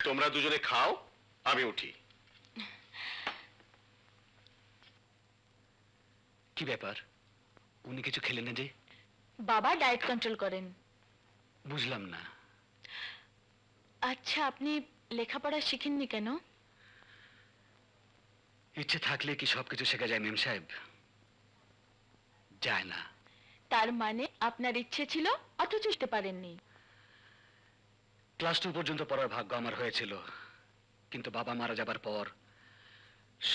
তোমরা দুজনে খাও, আমি উঠি। কি ব্যাপার? উনি কিছু খেলেন না যে? বাবা ডায়েট কন্ট্রোল করেন। বুঝলাম না। আচ্ছা, আপনি লেখাপড়া শিখেননি কেন? ইচ্ছে থাকলে কি সবকিছু শেখা যায় মেম সাহেব? যায় না। তার মানে আপনার ইচ্ছে ছিল অথচ শিখতে পারেননি। ক্লাস 2 পর্যন্ত পড়ার ভাগ্য আমার হয়েছিল, কিন্তু বাবা মারা যাবার পর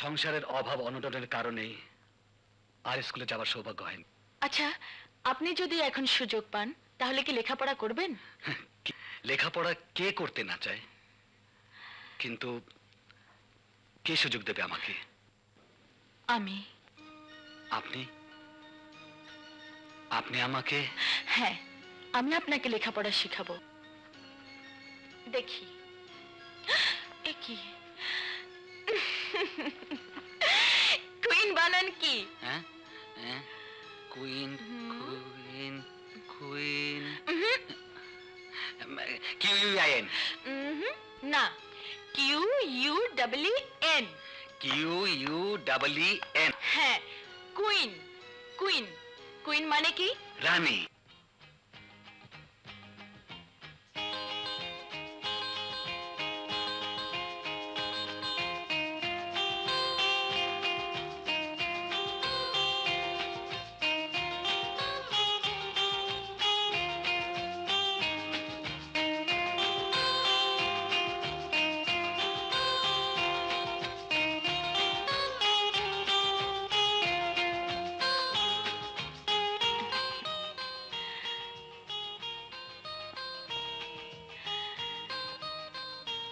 সংসারের অভাব অনটনের কারণে আর স্কুলে যাবার সৌভাগ্য হয়নি। আচ্ছা, আপনি যদি এখন সুযোগ পান তাহলে কি লেখাপড়া করবেন? লেখাপড়া কে করতে না চায়, কিন্তু কে সুযোগ দেবে আমাকে? আমি। আপনি? আপনি আমাকে? হ্যাঁ, আমি আপনাকে লেখাপড়া শিখাবো। দেখি এ কি কুইন বানান কি? হ্যাঁ, কুইন, কুইন, কুইন, QUIN। না, QUEN। QUEN। হ্যাঁ, কুইন। কুইন, কুইন মানে কি? রানী।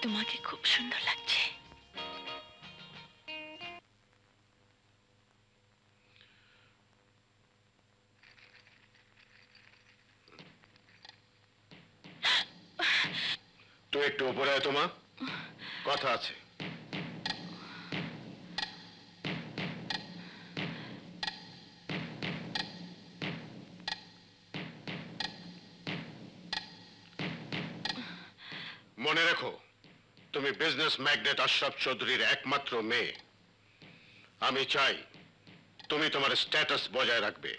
তোমাকে খুব সুন্দর লাগছে। তুই একটু উপরে আয় তোমা, কথা আছে। মনে রেখো, তুমি বিজনেস ম্যাগনেট আশরাফ চৌধুরীর একমাত্র মেয়ে। আমি চাই তুমি তোমার স্ট্যাটাস বজায় রাখবে,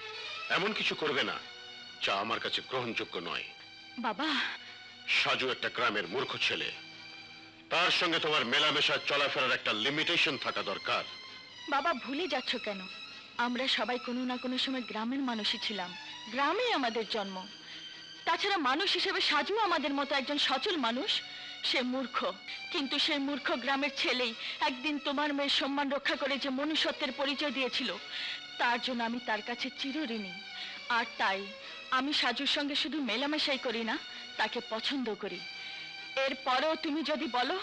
এমন কিছু করবে না যা আমার কাছে গ্রহণযোগ্য নয়। বাবা, সাজু একটা গ্রামের মূর্খ ছেলে, তার সঙ্গে তোমার মেলামেশা চলাফেরার একটা লিমিটেশন থাকা দরকার। বাবা ভুলে যাচ্ছ কেন? আমরা সবাই কোনো না কোনো সময় গ্রামের মানুষই ছিলাম, গ্রামে আমাদের জন্ম। তাছাড়া মানুষ হিসেবে সাজু আমাদের মতো একজন সচল মানুষ। সে মূর্খ, কিন্তু সেই মূর্খ গ্রামের ছেলেই একদিন তোমার মেয়ের সম্মান রক্ষা করে যে মনুষ্যত্বের পরিচয় দিয়েছিল, তার জন্য আমি তার কাছে চিরঋণী। আর তাই আমি সাজুর সঙ্গে শুধু মেলামেশাই করি না, তাকে পছন্দ করি। এরপরেও তুমি যদি বলো,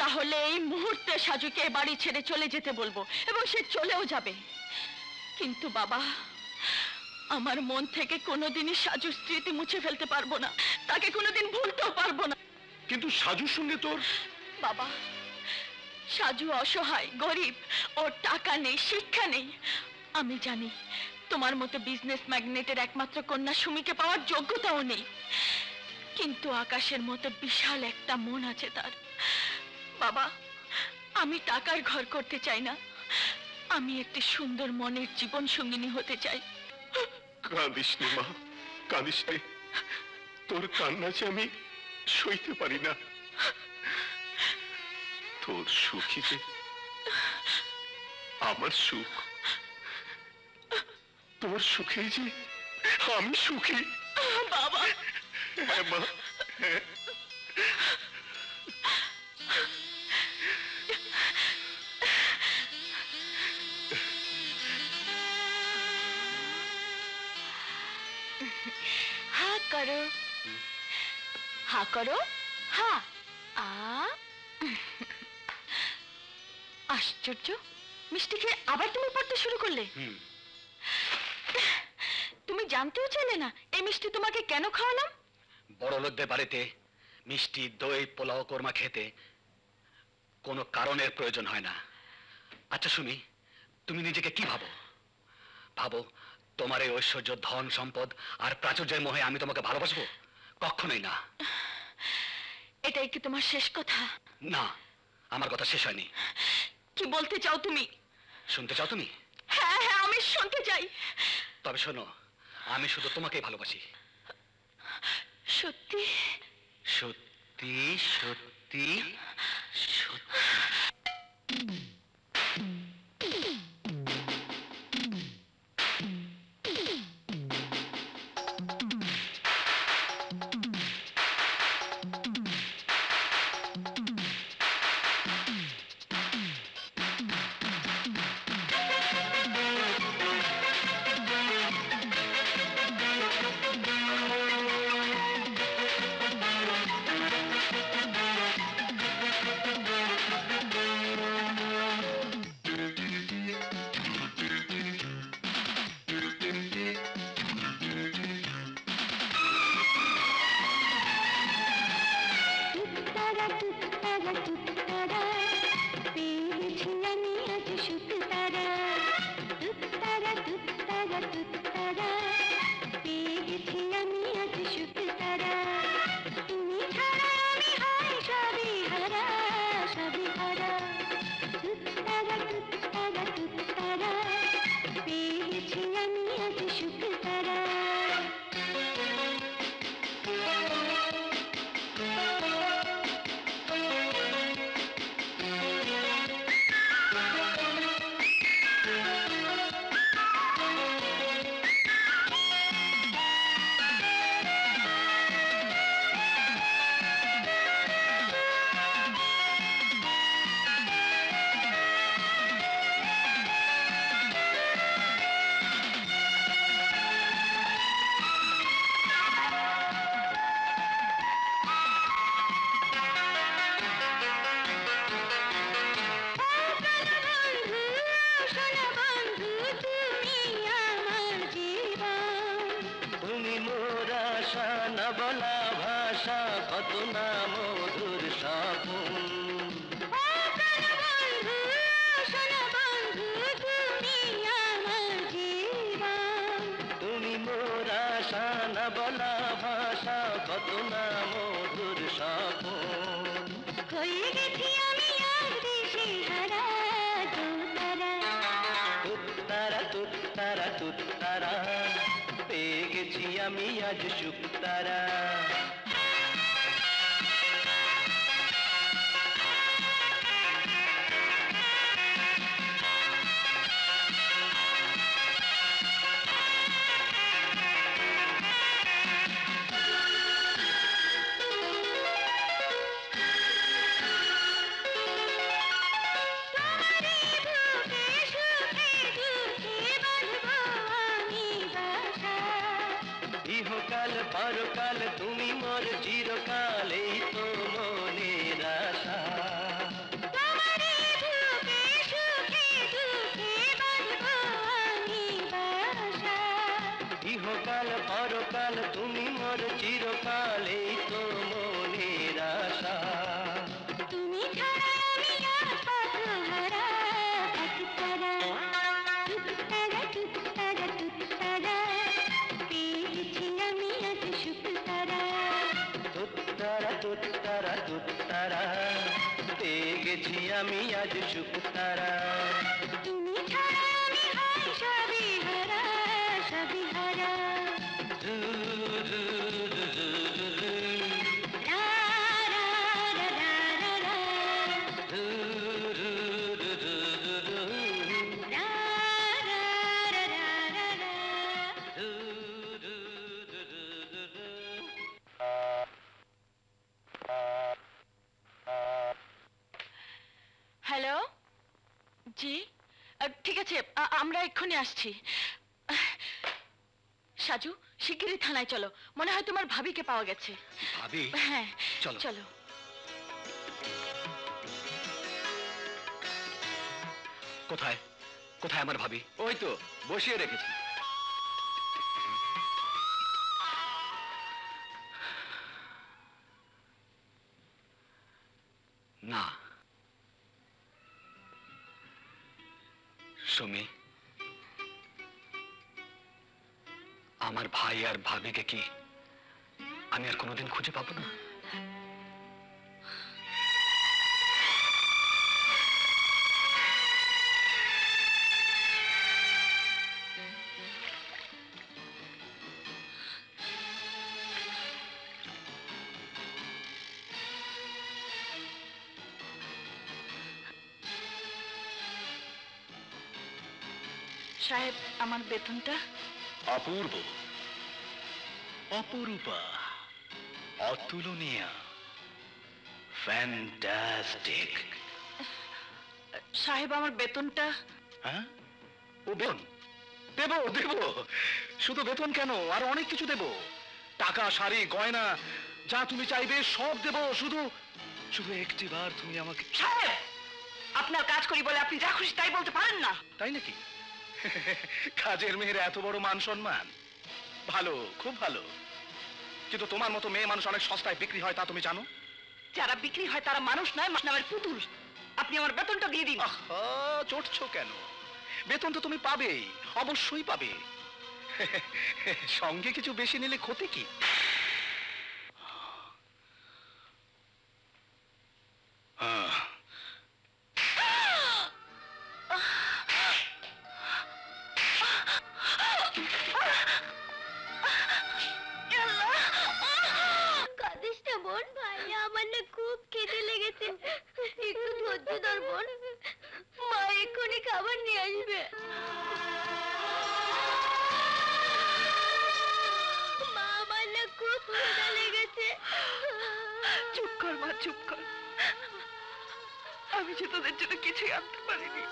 তাহলে এই মুহূর্তে সাজুকে বাড়ি ছেড়ে চলে যেতে বলবো, এবং সে চলেও যাবে। কিন্তু বাবা, আমার মন থেকে কোনোদিনই সাজুর স্মৃতি মুছে ফেলতে পারবো না, তাকে কোনোদিন ভুলতেও পারবো না। কিন্তু সাজুর সঙ্গে তোর... বাবা, সাজু অসহায়, গরিব, ওর টাকা নেই, শিক্ষা নেই। আমি জানি তোমার মতো বিজনেস ম্যাগনেটের একমাত্র কন্যা সুমিকে পাওয়ার যোগ্যতাও নেই, কিন্তু আকাশের মতো বিশাল একটা মন আছে তার। বাবা, আমি টাকার ঘর করতে চাই না, আমি একটি সুন্দর মনের জীবন সঙ্গিনী হতে চাই। কাঁদিস নি মা, কাঁদিস নি। তোর কান্না যে আমি সইতে পারি না। তোর সুখী যে আমার সুখ, তোর সুখে যে আমি সুখী। বাবা, হ্যাঁ মা, হ্যাঁ। হা করো, হা করো, হা। আশ্চর্য, মিষ্টি খেয়ে আবার তুমি পড়তে শুরু করলে। তুমি জানতেও চাইলে না এই মিষ্টি তোমাকে কেন খাওয়ালাম? বড় লোকদের বাড়িতে মিষ্টি, দই, পোলাও, কোরমা খেতে কোনো কারণের প্রয়োজন হয় না। আচ্ছা সুমি, তুমি নিজেকে কি ভাবো? ভাবো তোমার এই ঐশ্বর্য, ধন সম্পদ আর প্রাচুর্যের মোহে আমি তোমাকে ভালোবাসবো? কখনোই না। এটাই কি তোমার শেষ কথা? না, আমার কথা শেষ হয়নি। কি বলতে চাও তুমি? শুনতে চাও তুমি? হ্যাঁ হ্যাঁ, আমি শুনতে চাই। তবে শোনো, আমি শুধু তোমাকেই ভালোবাসি। সত্যি সত্যি সত্যি সত্যি। না মধুর স্বপন। তুমি মোর আশা না বলা ভাষা, কত না মধুর স্বপন। হয়ে গেছি আমি আজ দেশে হারা, তুত্তারা তুত্তারা তুত্তারা, পেয়ে গেছি আমি আজ সুখ তারা। ইহকাল পরকাল তুমি মোর চিরকাল, এই তো মনের আশা। ইহকাল পরকাল তুমি মোর চিরকাল, এই তো মনের আশা। তুমি ছাড়া আমি আর পথহারা, তুত্তারা তুত্তারা তুত্তারা তুত্তারা, পেয়ে গেছি আমি আজ সুখ তারা। তুত্তারা তুত্তারা তুত্তারা, পেয়ে গেছি আমি আজ সুখ তারা। তুমি ছাড়া আমি হাই সবই হারা, সবই হারা। জু জু জু জু জু জু। রা রা রা রা রা রা, জু জু জু জু জু জু। রা রা রা রা রা রা। জু জু জু জু জু জু। হ্যালো, জি, ঠিক আছে, আমরা এক্ষুনি আসছি। সাজু, শিগগিরই থানায় চলো, মনে হয় তোমার ভাবিকে পাওয়া গেছে। ভাবি, হ্যাঁ, চলো। চলো। কোথায় কোথায় আমার ভাবি? ওই তো বসিয়ে রেখেছি। না সুমি, আমার ভাই আর ভাবিকে কি আমি আর কোনোদিন খুঁজে পাবো না? সাহেব, আমার বেতনটা? অপূর্ব, অপরূপা, অতুলনীয়, ফ্যান্টাস্টিক। সাহেব, আমার বেতনটা? হ্যাঁ, ও বেতন দেবো দেবো, শুধু বেতন কেন, আর অনেক কিছু দেবো। টাকা, শাড়ি, গয়না, যা তুমি চাইবে সব দেবো, শুধু শুধু একটিবার তুমি আমাকে। সাহেব, আপনার কাজ করি বলে আপনি যা খুশি তাই বলতে পারেন না। তাই নাকি? কাজের মেয়ের এত বড় মান সম্মান, ভালো, খুব ভালো। কিন্তু তোমার মতো মেয়ে মানুষ অনেক সস্তায় বিক্রি হয়, তা তুমি জানো? যারা বিক্রি হয় তারা মানুষ নয়, নামের পুতুল। আপনি আমার বেতনটা দিয়ে দিন। আহা, চটছো কেন? বেতন তো তুমি পাবেই, অবশ্যই পাবে। সঙ্গে কিছু বেশি নিলে ক্ষতি কি? কাঁদিস না বোন, ভাইয়া আমার না খুব খিদে লেগেছে, একটু ধৈর্য ধর বোন, মা এক্ষুনি খাবার নিয়ে আসবে। মা, আমার না খুব ক্ষুধা লেগেছে। চুপ কর মা, চুপ কর। আমি যে তোদের জন্য কিছুই আনতে পারিনি।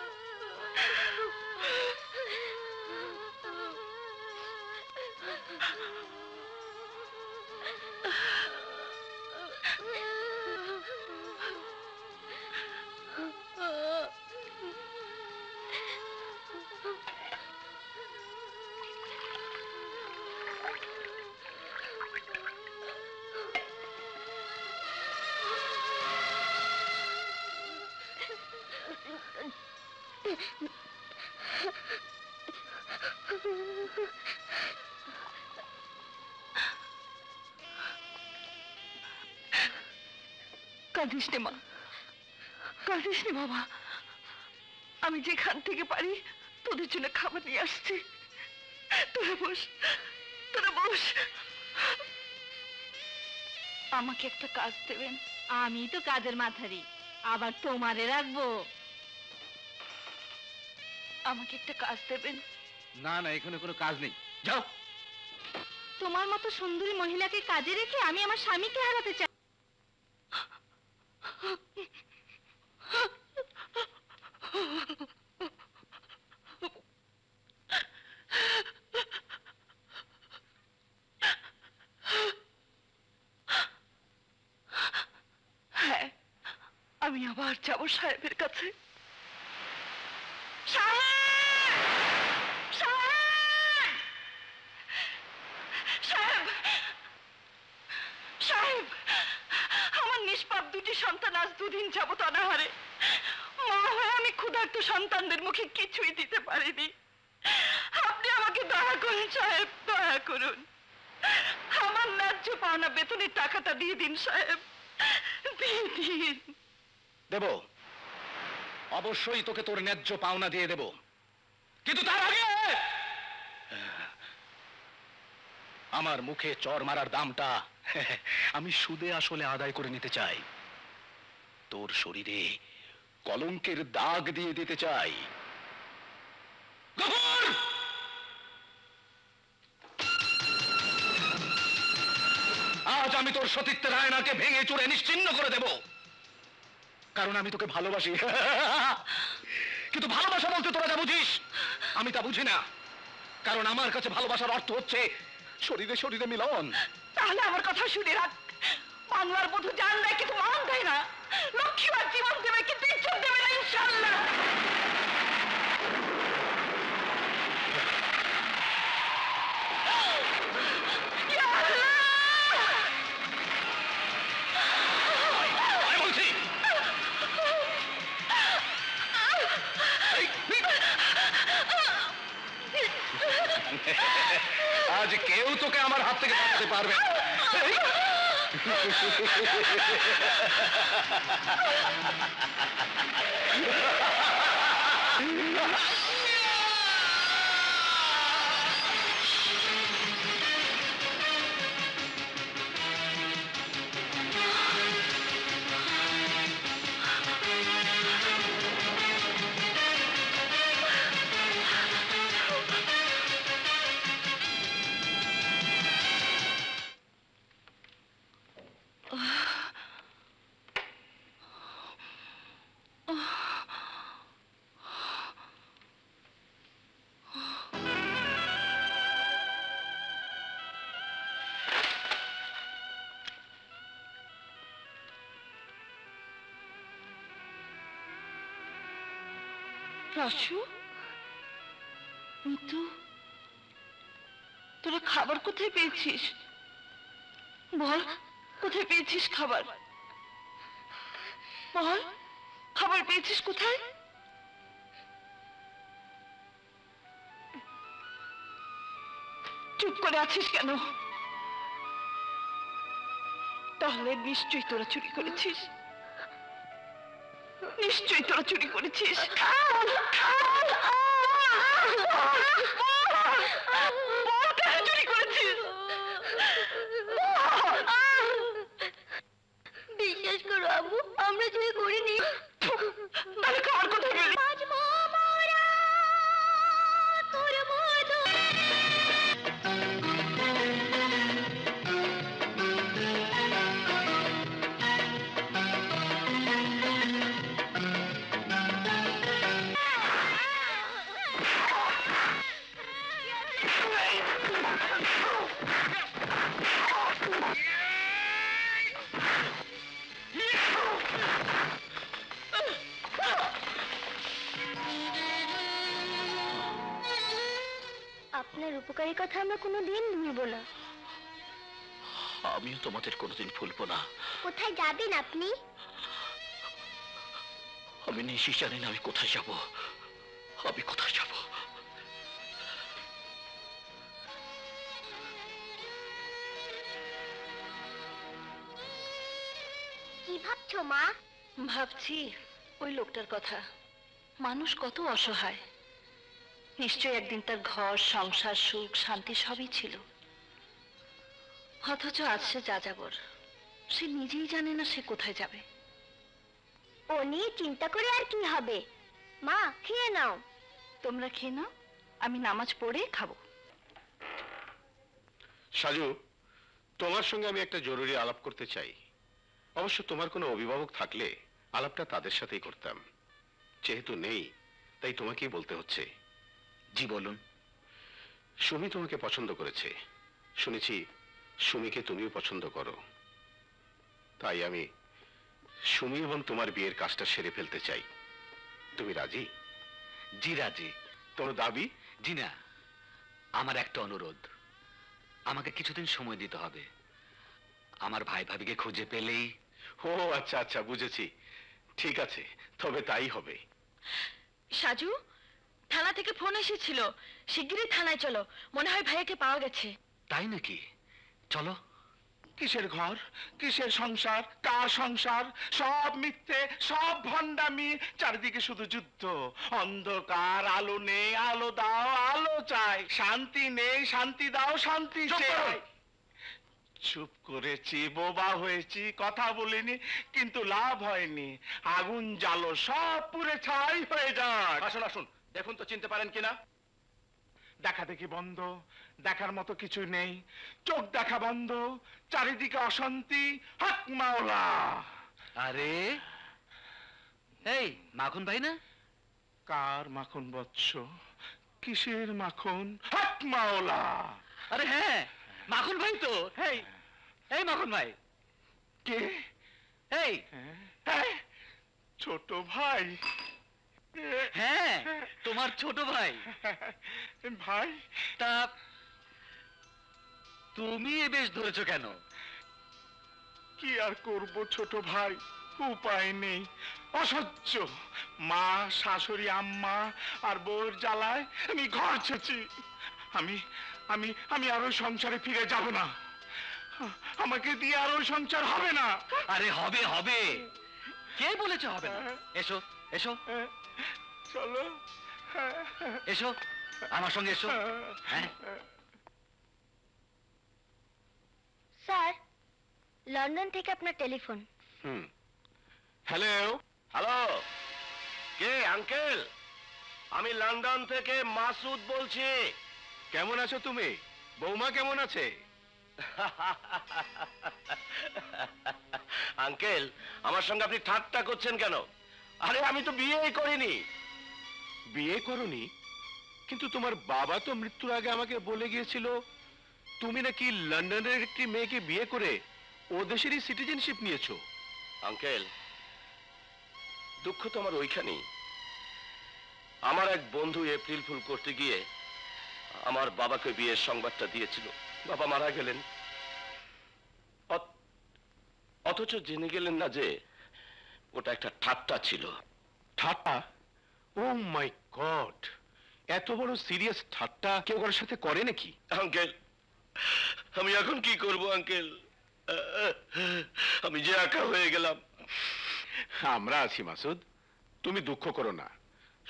কাঁদিস নে মা, কাঁদিস নে বাবা। আমি যেখান থেকে পারি তোদের জন্য খাবার নিয়ে আসছি। তোরা বস, তোরা বস। আমাকে একটা কাজ দেবেন? আমি তো কাজের মাথারি, আবার তোমারে রাখবো? আমাকে একটা কাজ দেবেন? না না, এখানে কোনো কাজ নেই, যাও। তোমার মতো সুন্দরী মহিলাকে কাজে রেখে আমি আমার স্বামীকে হারাতে চাই। হ্যাঁ, আমি আবার যাব সাহেবের কাছে। সাহেব, আমার নিষ্পাপ দুটি সন্তান আজ দুদিন যাবত অনাহারে। মা হয়ে আমি ক্ষুধার্ত সন্তানদের মুখে কিছুই দিতে পারিনি। আপনি আমাকে দয়া করুন সাহেব, দয়া করুন। আমার ন্যায্য পাওনা বেতনের টাকাটা দিয়ে দিন সাহেব, দিয়ে দিন। দেব, অবশ্যই তোকে তোর ন্যায্য পাওনা দিয়ে দেব, কিন্তু তার আগে আমার মুখে চর মারার দামটা আমি সুদে আসলে আদায় করে নিতে চাই। তোর শরীরে কলঙ্কের দাগ দিয়ে দিতে চাই। গফুর! আজ আমি তোর সতীত্বের আয়নাকে ভেঙে চুরে নিশ্চিহ্ন করে দেব, কারণ আমি তোকে ভালোবাসি। কিন্তু ভালোবাসা বলতে তোরা যা বুঝিস আমি তা বুঝি না, কারণ আমার কাছে ভালোবাসার অর্থ হচ্ছে শরীরে শরীরে মিলন। তাহলে আমার কথা শুনে রাখ, বাংলার বধূ জান দেয় কিন্তু মান দেয় না, লক্ষ্মী আর জীবন দেবে কিন্তু ইজ্জত দেবে না, ইনশাআল্লাহ। ইয়া আল্লাহ! আমি বলছি আজ কেউ তোকে আমার হাত থেকে বাঁচাতে পারবে না। রাসু, মিতু, তোরা খাবার কোথায় পেয়েছিস? বল, কোথায় পেয়েছিস খাবার? বল, খাবার পেয়েছিস কোথায়? চুপ করে আছিস কেন? তাহলে নিশ্চয়ই তোরা চুরি করেছিস, নিশ্চয়ই তোরা চুরি করেছিস। চুরি করেছিস? বিশ্বাস করো আম্মু, আমরা চুরি করিনি। তাহলে খাবার কোথায় পেলি? আপনার উপকারী কথা আমরা কোনোদিন ভুলবো না। আমিও তোমাদের কোনোদিন ভুলবো না। কোথায় যাবেন আপনি? আমি নিজেই জানি না আমি কোথায় যাব, আমি কোথায় যাব। ভাবছো মা? ভাবছি ওই লোকটার কথা। মানুষ কত অসহায়। নিশ্চয় একদিন তার ঘর, সংসার, সুখ, শান্তি সবই ছিল, অথচ আজ সে যাযাবর। সে নিজেই জানে না সে কোথায় যাবে। ও নিয়ে চিন্তা করে আর কি হবে? মা, খেয়ে নাও। তোমরা খেয়ে নাও, আমি নামাজ পড়ে খাবো। সাজু, তোমার সঙ্গে আমি একটা জরুরি আলাপ করতে চাই। অবশ্য তোমার কোনো অভিভাবক থাকলে আলাপটা তাদের সাথেই করতাম, যেহেতু নেই তাই তোমাকেই বলতে হচ্ছে। জি বলুন। সুমি তোমাকে পছন্দ করেছে, শুনেছি সুমিকে তুমিও পছন্দ করো। তাই আমি সুমি এবং তোমার বিয়ের কাজটা সেরে ফেলতে চাই। তুমি রাজি? জি রাজি। তোমার দাবি? জি না, আমার একটা অনুরোধ। আমাকে কিছুদিন সময় দিতে হবে। আমার ভাই ভাবিকে খুঁজে পেলেই। ও আচ্ছা আচ্ছা, বুঝেছি। ঠিক আছে, তবে তাই হবে। সাজু, থানা থেকে ফোন এসেছিল, শিগগিরই থানায় চলো, মনে হয় ভাইয়াকে পাওয়া গেছে। তাই নাকি? চলো। কিসের ঘর, কিসের সংসার, কার সংসার? সব মিথ্যে, সব ভণ্ডামি, চারিদিকে শুধু যুদ্ধ। অন্ধকার, আলো নেই, আলো দাও, আলো চাই। শান্তি নেই, শান্তি দাও, শান্তি চাই। চুপ করেছি, বোবা হয়েছি, কথা বলিনি, কিন্তু লাভ হয়নি। আগুন জ্বালো, সব পুড়ে ছাই হয়ে যাক। আসুন আসুন, দেখুন তো চিনতে পারেন কিনা। দেখা দেখি বন্ধ, দেখার মতো কিছু নেই। চোখ দেখা বন্ধ, চারিদিকে অশান্তি। হক মাওলা। আরে এই মাখন ভাই না? কার মাখন বৎস? কিসের মাখন? হক মাওলা। আরে হ্যাঁ, মাখন ভাই তো। এই এই মাখন ভাই। কে? এই হ্যাঁ, ছোট ভাই। হ্যাঁ, তোমার ছোট ভাই। ভাই, তা তুমি এ বেশ ধরেছো কেন? কি আর করব ছোট ভাই, উপায় নেই। অসহ্য মা, শাশুড়ি, আম্মা আর বউর জ্বালায় আমি ঘর ছেছি। আমি আমি আমি আর ওই সংসারে ফিরে যাব না। আমাকে দিয়ে আর ওই সংসার হবে না। আরে হবে হবে। কে বলেছে হবে না? এসো এসো চলো, এসো আমার সঙ্গে এসো। হ্যাঁ, স্যার, লন্ডন থেকে আপনার টেলিফোন। হ্যালো। হ্যালো, কে আঙ্কেল? আমি লন্ডন থেকে মাসুদ বলছি। কেমন আছো তুমি? বৌমা কেমন আছে? আঙ্কেল, আমার সঙ্গে আপনি ঠাট্টা করছেন কেন? আরে আমি তো বিয়েই করিনি। বিয়ে করনি? কিন্তু তোমার বাবা তো মৃত্যুর আগে আমাকে বলে গিয়েছিল তুমি নাকি লন্ডনের একটি মেয়েকে বিয়ে করে ও দেশেরই সিটিজেনশিপ নিয়েছো। আঙ্কেল, দুঃখ তো আমার ওইখানেই। আমার এক বন্ধু এপ্রিল ফুল করতে গিয়ে আমার বাবাকে বিয়ের সংবাদটা দিয়েছিল। বাবা মারা গেলেন, অথচ জেনে গেলেন না যে ওটা একটা ঠাট্টা ছিল। ঠাট্টা? ও মাই গড, এত বড় সিরিয়াস ঠাট্টা কেউ কারোর সাথে করে নাকি? আঙ্কেল, আমি এখন কি করব আঙ্কেল? আমি যে একা হয়ে গেলাম। আমরা আছি মাসুদ, তুমি দুঃখ করো না,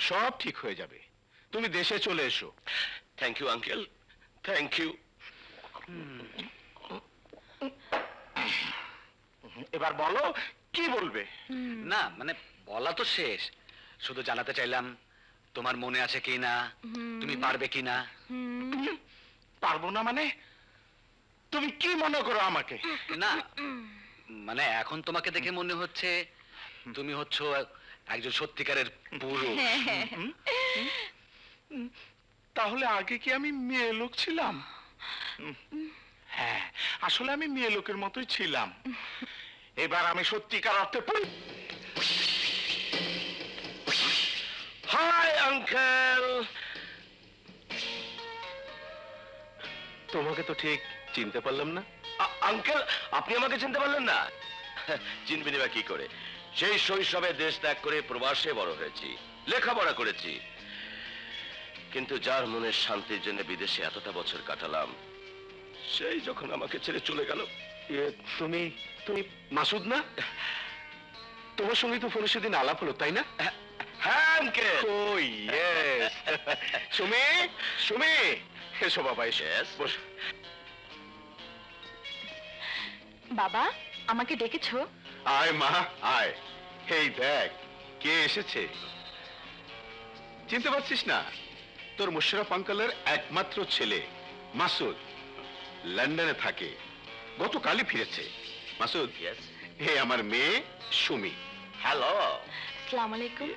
সব ঠিক হয়ে যাবে। তুমি দেশে চলে এসো। Thank you uncle, thank you. এবার বলো, কি বলবে? না মানে বলা তো শেষ। শুধু জানাতে চাইলাম তোমার মনে আছে কি না, তুমি পারবে কি না। পারবো না মানে? তুমি কি মনে করো আমাকে? না মানে এখন তোমাকে দেখে মনে হচ্ছে তুমি হচ্ছ একজন সত্যিকারের পুরুষ। তাহলে আগে কি আমি মেয়ে লোক ছিলাম? হ্যাঁ, আসলে আমি মেয়ে লোকের মতোই ছিলাম। এবার আমি সত্যিকার অর্থে হাই আঙ্কেল। তোমাকে তো ঠিক চিনতে পারলাম না। আঙ্কেল, আপনি আমাকে চিনতে পারলেন না? চিনবেন বা কি করে? সেই শৈশবে দেশ ত্যাগ করে প্রবাসে বড় হয়েছি, লেখাপড়া করেছি। কিন্তু যার মনের শান্তির জন্য বিদেশে এতটা বছর কাটালাম, সেই যখন আমাকে ছেড়ে চলে গেল। তুমি তুমি মাসুদ না? তোমার সঙ্গে তো ফোনে সেদিন আলাপ হলো, তাই না? হ্যাঁ uncle. Oh, yes. Sumi, Sumi, এসো বাবা, এসো। বসো। বাবা, আমাকে ডেকেছো? আয় মা, আয়। এই দেখ, কে এসেছে। চিনতে পারছিস না? তোর মুশারফ আঙ্কেলের একমাত্র ছেলে মাসুদ, লন্ডনে থাকে, গতকালই ফিরেছে। মাসুদ, হে আমার মেয়ে সুমি। হ্যালো আসসালামু আলাইকুম।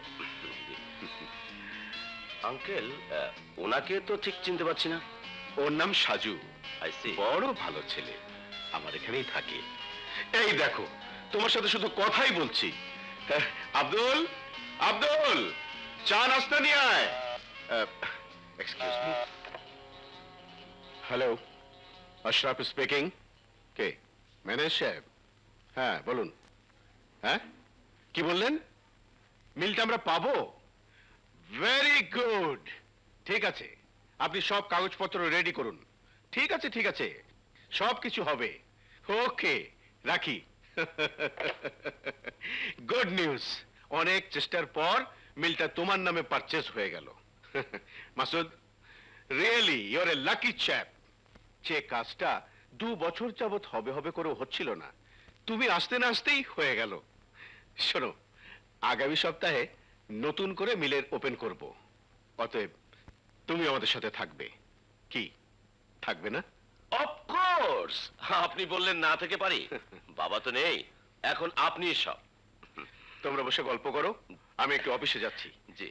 আঙ্কেল, ওনাকে তো ঠিক চিনতে পারছি না। ওর নাম সাজু, আই সি। বড় ভালো ছেলে, আমার এখানেই থাকে। এই দেখো, তোমার সাথে শুধু কথাই বলছি। আব্দুল, আব্দুল, চা নাস্তা নিয়ে আয়। Excuse me. Hello, Ashraf speaking. কে? ম্যানেজার সাহেব? হ্যাঁ বলুন। হ্যাঁ, কি বললেন? মিলটা আমরা পাবো? ভেরি গুড, ঠিক আছে, আপনি সব কাগজপত্র রেডি করুন। ঠিক আছে, ঠিক আছে, সব কিছু হবে। ওকে, রাখি। গুড নিউজ, অনেক চেষ্টার পর মিলটা তোমার নামে পারচেজ হয়ে গেল। Masud, really your a lucky chap. যে কাজটা 2 বছর যাবত হবে হবে করে হচ্ছিল না, তুমি আসতে না আসতেই হয়ে গেল। শোনো, আগামী সপ্তাহে নতুন করে মিলের ওপেন করব, অতএব তুমি আমাদের সাথে থাকবে। কি, থাকবে না? অফকোর্স, আপনি বললেন না থেকে পারি। বাবা তো নেই, এখন আপনি সব। তোমরা বসে গল্প করো, আমি একটু অফিসে যাচ্ছি। জি।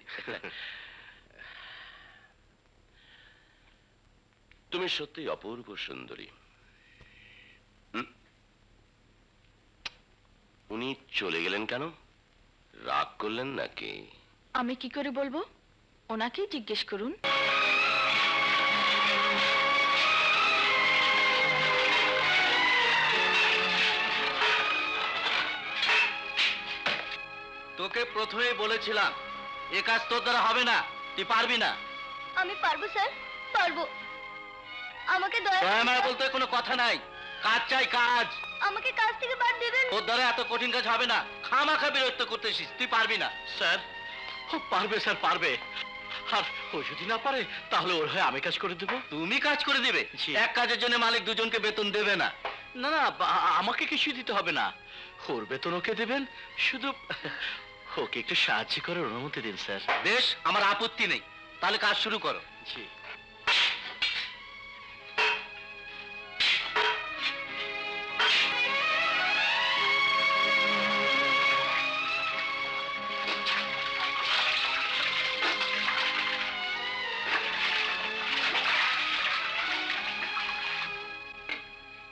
তুমি সত্যি অপূর্ব সুন্দরী। উনি চলে গেলেন কেন? রাগ করলেন নাকি? আমি কি করে বলবো, ওনাকেই জিজ্ঞেস করুন। তোকে প্রথমেই বলেছিলাম এ কাজ তোর দ্বারা হবে না, তুই পারবি না। আমি পারবো স্যার, পারবো। আমাকে দয়া আমার বলতে কোনো কথা নাই, কাজ চাই কাজ। আমাকে কাজ থেকে বাদ দেবেন। তোর দ্বারা এত কঠিন কাজ হবে না, খামাখা বিরক্ত করতেছিস, তুই পারবি না। স্যার, ও পারবে স্যার, পারবে। আর ও যদি না পারে তাহলে ওর হয়ে আমি কাজ করে দেব। তুমি কাজ করে দিবে? এক কাজের জন্য মালিক দুজনকে বেতন দেবে না। না না, আমাকে কিছু দিতে হবে না, ওর বেতন ওকে দেবেন, শুধু ওকে একটু সাহায্য করার অনুমতি দিন স্যার। বেশ, আমার আপত্তি নেই, তাহলে কাজ শুরু করো। জি।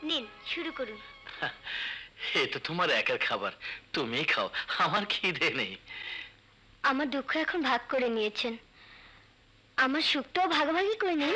নিন, শুরু করুন। এ তো তোমার একার খাবার, তুমিই খাও, আমার খিদে নেই। আমার দুঃখ এখন ভাগ করে নিয়েছেন, আমার সুখটাও ভাগাভাগি করে নিন।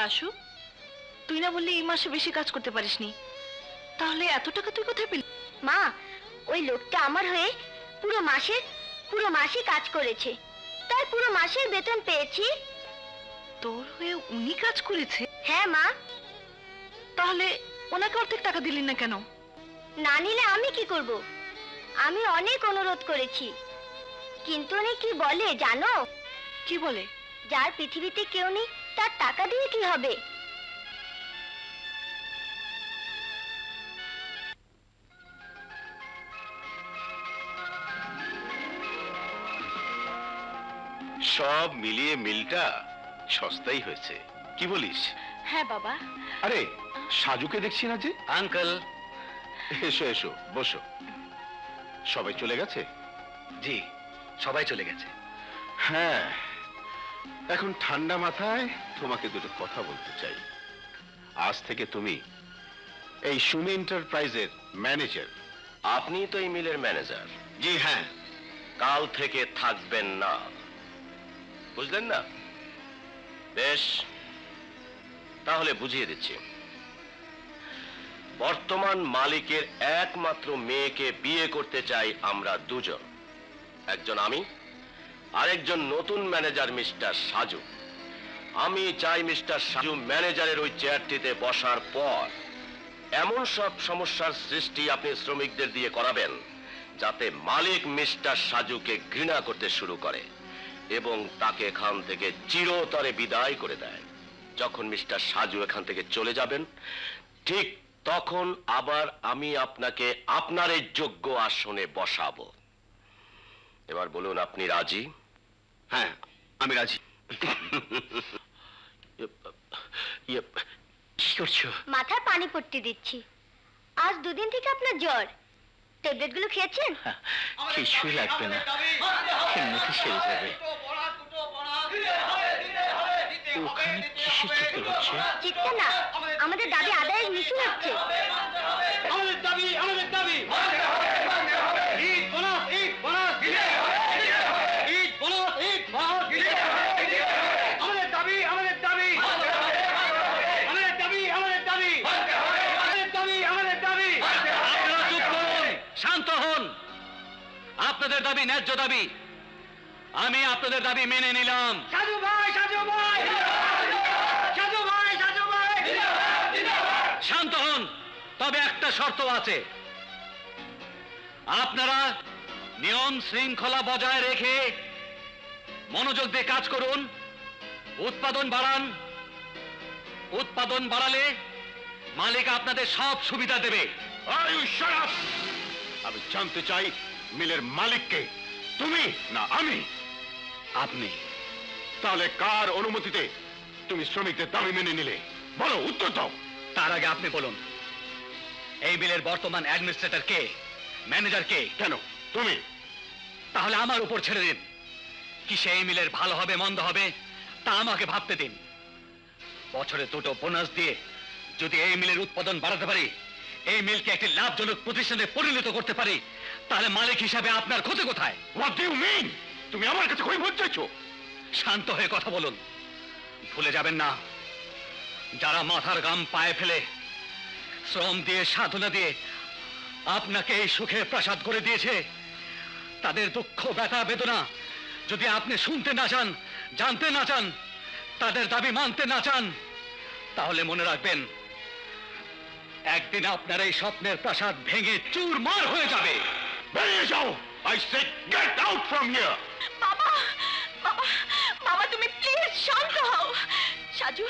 রাসু, তুই না বললি এই মাসে বেশি কাজ করতে পারিসনি, তাহলে এত টাকা তুই কোথায় পেলি? মা, ওই লোকটা আমার হয়ে পুরো মাসে কাজ করেছে, তাই পুরো মাসের বেতন পেয়েছি। তোর হয়ে উনি কাজ করেছে? হ্যাঁ মা। তাহলে ওনাকে অর্ধেক টাকা দিলি না কেন? না নিলে আমি কি করব? আমি অনেক অনুরোধ করেছি, কিন্তু উনি কি বলে জানো? কি বলে? যার পৃথিবীতে কেউ নেই তার টাকা দিয়ে কি হবে? সব মিলিয়ে মিলটা সস্তাই হয়েছে, কি বলিস? হ্যাঁ বাবা। আরে, সাজুকে দেখছি না যে। আঙ্কেল, এসো এসো, বসো। সবাই চলে গেছে? জি, সবাই চলে গেছে। হ্যাঁ, এখন ঠান্ডা মাথায় তোমাকে দুটো কথা বলতে চাই। আজ থেকে তুমি এই সুমি এন্টারপ্রাইজের ম্যানেজার। আপনি তো এই মিলের ম্যানেজার। জি হ্যাঁ। কাল থেকে থাকবেন না। বুঝলেন না? বেশ, তাহলে বুঝিয়ে দিচ্ছি। বর্তমান মালিকের একমাত্র মেয়েকে বিয়ে করতে চাই আমরা দুজন, একজন আমি, আরেকজন নতুন ম্যানেজার মিস্টার সাজু। আমি চাই মিস্টার সাজু ম্যানেজারের ওই চেয়ারটিতে বসার পর এমন সব সমস্যার সৃষ্টি আপনি শ্রমিকদের দিয়ে করাবেন যাতে মালিক মিস্টার সাজুকে ঘৃণা করতে শুরু করে এবং তাকে এখান থেকে চিরতরে বিদায় করে দেয়। যখন মিস্টার সাজু এখান থেকে চলে যাবেন, ঠিক তখন আবার আমি আপনাকে আপনার এই যোগ্য আসনে বসাবো। এবার বলুন, আপনি রাজি? হ্যাঁ, আমি রাজি। কি করছো? মাথায় পানি পট্টি দিচ্ছি। আজ দুদিন থেকে আপনার জ্বর, ট্যাবলেটগুলো খেয়েছেন? কিছুই লাগবে না, এমনিতে সেরে যাবে। ওখানে কিসের চিৎকার হচ্ছে? চিৎকার না, আমাদের দাবি আদায়ের মিছিল হচ্ছে। আমাদের দাবি, আমাদের দাবি। Eid bonus, Eid bonus. Eid bonus, Eid bonus. আমাদের দাবি, আমাদের দাবি। আমাদের দাবি, আমাদের দাবি। আমাদের দাবি, আমাদের দাবি। আপনারা চুপ করুন, শান্ত হন। আপনাদের দাবি ন্যায্য দাবি, আমি আপনাদের দাবি মেনে নিলাম। সাজু ভাই, সাজু ভাই। সাজু ভাই, সাজু ভাই। শান্ত হন, তবে একটা শর্ত আছে। আপনারা নিয়ম শৃঙ্খলা বজায় রেখে মনোযোগ দিয়ে কাজ করুন, উৎপাদন বাড়ান। উৎপাদন বাড়ালে মালিক আপনাদের সব সুবিধা দেবে। আমি জানতে চাই মিলের মালিককে, তুমি না আমি? আপনি। তাহলে কার অনুমতিতে তুমি শ্রমিকদের দাবি মেনে নিলে? বলো, উত্তর দাও। তার আগে আপনি বলুন, এই মিলের বর্তমান অ্যাডমিনিস্ট্রেটর কে, ম্যানেজার কে? কেন তুমি? তাহলে আমার উপর ছেড়ে দিন। কি সেই মিলের ভালো হবে মন্দ হবে তা আমাকে ভাবতে দিন। বছরে দুটো বোনাস দিয়ে যদি এই মিলের উৎপাদন বাড়াতে পারি, এই মিলকে একটি লাভজনক প্রতিষ্ঠানে পরিণত করতে পারি, তাহলে মালিক হিসাবে আপনার ক্ষতি কোথায়? What do you mean? তুমি আমার কাছে কই বলছো? শান্ত হয়ে কথা বলুন। ভুলে যাবেন না, যারা মাথার ঘাম পায়ে ফেলে শ্রম দিয়ে সাধনা দিয়ে আপনাকে এই সুখের প্রাসাদ করে দিয়েছে, তাদের দুঃখ ব্যথা বেদনা যদি আপনি শুনতে না চান, জানতে না চান, তাদের দাবি মানতে না চান, তাহলে মনে রাখবেন একদিন আপনার এই স্বপ্নের প্রাসাদ ভেঙে চুরমার হয়ে যাবে। বেরিয়ে যাও! I said get out from here! বাবা, বাবা, বাবা, তুমি প্লিজ শান্ত হও। সাজু,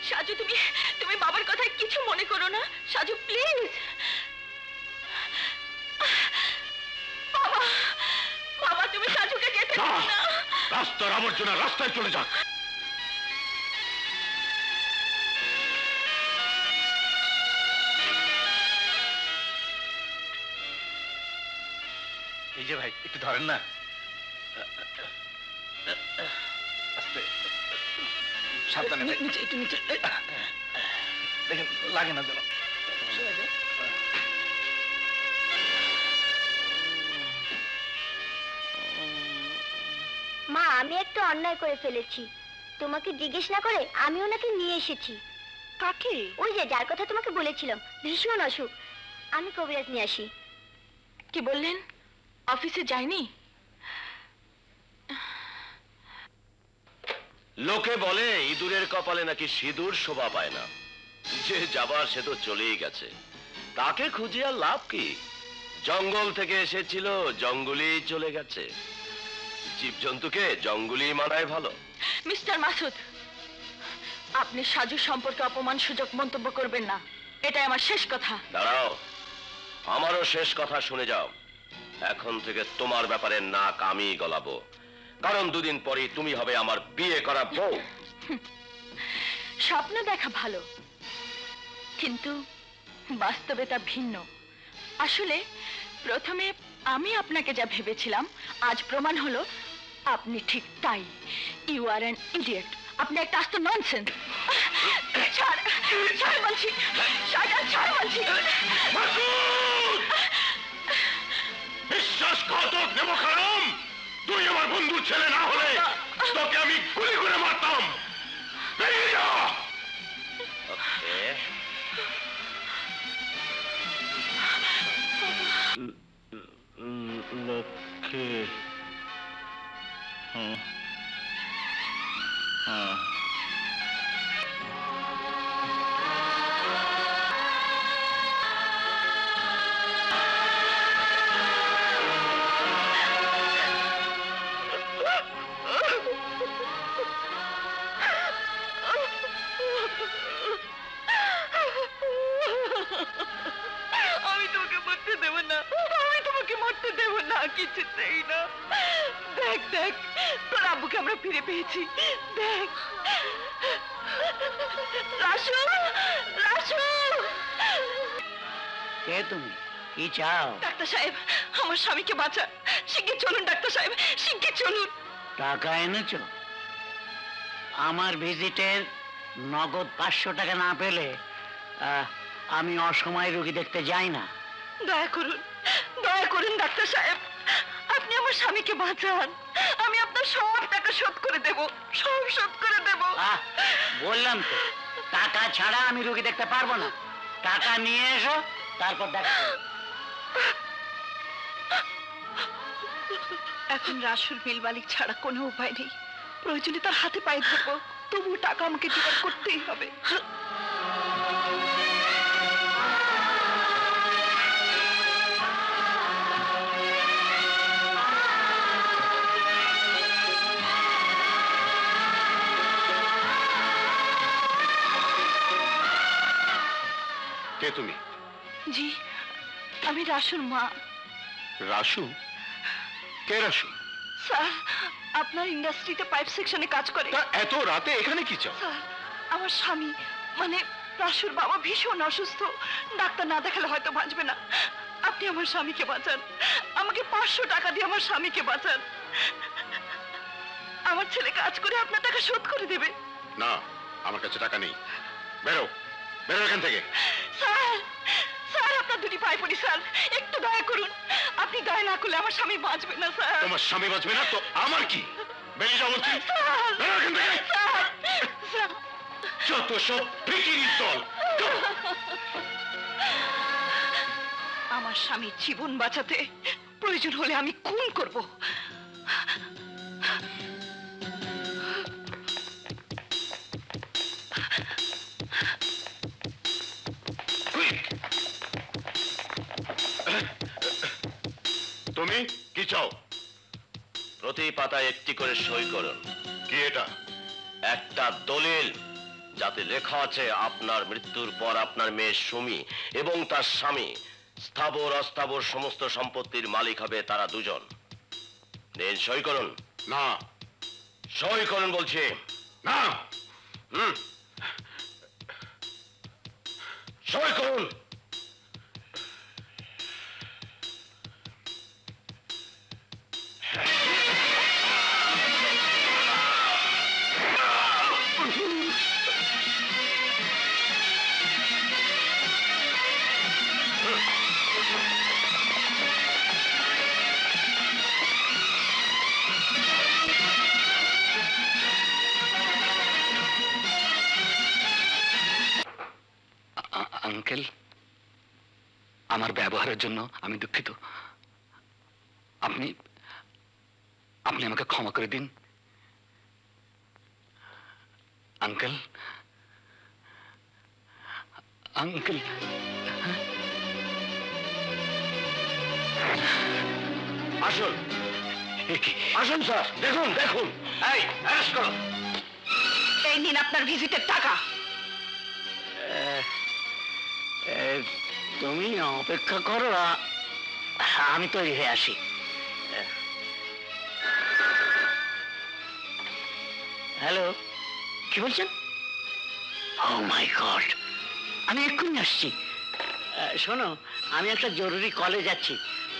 সাজু, তুমি বাবার কথায় কিছু মনে করো না। সাজু, প্লিজ। বাবা, বাবা, তুমি সাজুকে যেতে দাও না। রাস্তার আবর্জনা রাস্তায় চলে যাক। এই যে ভাই, একটু ধরেন না। আস্তে, সাবধানে ভাই। নিচে, একটু নিচে। দেখেন লাগে না যেন। মা, আমি একটা অন্যায় করে ফেলেছি। তোমাকে জিজ্ঞেস না করে আমি ওনাকে নিয়ে এসেছি। কাকে? ওই যে যার কথা তোমাকে বলেছিলাম, ভীষণ অসুখ। আমি কবিরাজ নিয়ে আসি। কি বললেন? অফিসে যায়নি? লোকে বলে ইঁদুরের কপালে নাকি সিঁদুর শোভা পায় না। যে যাবার সে তো চলেই গেছে, তাকে খুঁজে আর লাভ কি? জঙ্গল থেকে এসেছিল, জঙ্গলেই চলে গেছে। জীবজন্তুকে জঙ্গলই মানায় ভালো। মিস্টার মাসুদ, আপনি সাজু সম্পর্কে অপমান সূচক মন্তব্য করবেন না। এটাই আমার শেষ কথা। দাঁড়াও, আমারও শেষ কথা শুনে যাও। এখন থেকে তোমার ব্যাপারে নাক আমি গলাবো, কারণ দুদিন পরেই তুমি হবে আমার বিয়ে করা বউ। স্বপ্ন দেখা ভালো, কিন্তু বাস্তবে তা ভিন্ন। আসলে প্রথমে আমি আপনাকে যা ভেবেছিলাম, আজ প্রমাণ হলো আপনি ঠিক তাই। You are an idiot. আপনি একটা আস্ত ননসেন্স। ছাড়, ছাড় বলছি, ছাড় বলছি। বিশ্বাসঘাতক নেমখারাম, তুই আমার বন্ধুর ছেলে না হলে তোকে আমি গুলি করে মারতাম। বেরিয়ে যা। ওকে, লক্ষ্মী। হ্যাঁ, হ্যাঁ। আমি তোকে মরতে দেব না, আমি তোমাকে মরতে দেব না, কিছুতেই না। দেখ দেখ, তোর আব্বুকে আমরা ফিরে পেয়েছি। দেখ রাসু, রাসু। কে তুমি? কি চাও? ডাক্তার সাহেব, আমার স্বামীকে বাঁচান। শিগগির চলুন ডাক্তার সাহেব, শিগগির চলুন। টাকা এনেছো? আমার ভিজিটের নগদ 500 টাকা না পেলে আমি অসময়ে রোগী দেখতে যাই না। দয়া করুন, দয়া করুন ডাক্তার সাহেব, আপনি আমার স্বামীকে বাঁচান। আমি আপনার সব টাকা শোধ করে দেব, সব শোধ করে দেব। বললাম তো, টাকা ছাড়া আমি রোগী দেখতে পারবো না। টাকা নিয়ে এসো, তারপর দেখো। এখন রাসুর বিল মালিক ছাড়া কোনো উপায় নেই। প্রয়োজনে তার হাতে পায়ে ধরবো, তবু টাকা আমাকে জোগাড় করতেই হবে। কে তুমি? জি, আমি রাসুর মা। রাসু? কে রাসু? স্যার, আপনার ইন্ডাস্ট্রিতে পাইপ সেকশনে কাজ করে। তা এত রাতে এখানে কি চাও? স্যার, আমার স্বামী মানে রাসুর বাবা ভীষণ অসুস্থ, ডাক্তার না দেখালে হয়তো বাঁচবে না। আপনি আমার স্বামীকে বাঁচান, আমাকে 500 টাকা দিয়ে আমার স্বামীকে বাঁচান। আমার ছেলে কাজ করে আপনার টাকা শোধ করে দেবে। না, আমার কাছে টাকা নেই। বেরো, বেরো এখান থেকে। স্যার, স্যার আপনার দুটি পায়ে পড়ি স্যার, একটু দয়া করুন। আপনি দয়া না করলে আমার স্বামী বাঁচবে না স্যার। তোমার স্বামী বাঁচবে না তো আমার কি? বেরিয়ে যাও বলছি। বেরো এখান থেকে। স্যার, যত সব ভিখিরির দল। আমার স্বামীর জীবন বাঁচাতে প্রয়োজন হলে আমি খুন করব। তুমি কি চাও? প্রতি পাতায় একটি করে সই করুন। কি এটা? একটা দলিল, যাতে লেখা আছে আপনার মৃত্যুর পর আপনার মেয়ে সুমি এবং তার স্বামী স্থাবর অস্থাবর সমস্ত সম্পত্তির মালিক হবে তারা দুজন। নিন, সই করুন। না। সই করুন বলছি। না। সই করুন। আঙ্কেল, আমার ব্যবহারের জন্য আমি দুঃখিত। আপনি আপনি আমাকে ক্ষমা করে দিন আঙ্কেল। আঙ্কেল, আসুন, আসুন স্যার, দেখুন দেখুন। এই, অ্যারেস্ট করো। এই নিন আপনার ভিজিটের টাকা। তুমি অপেক্ষা করো, আমি তৈরি হয়ে আসি। হ্যালো, কি বলছেন? ও মাই গড, আমি এক্ষুনি আসছি। শোনো, আমি একটা জরুরি কলে যাচ্ছি,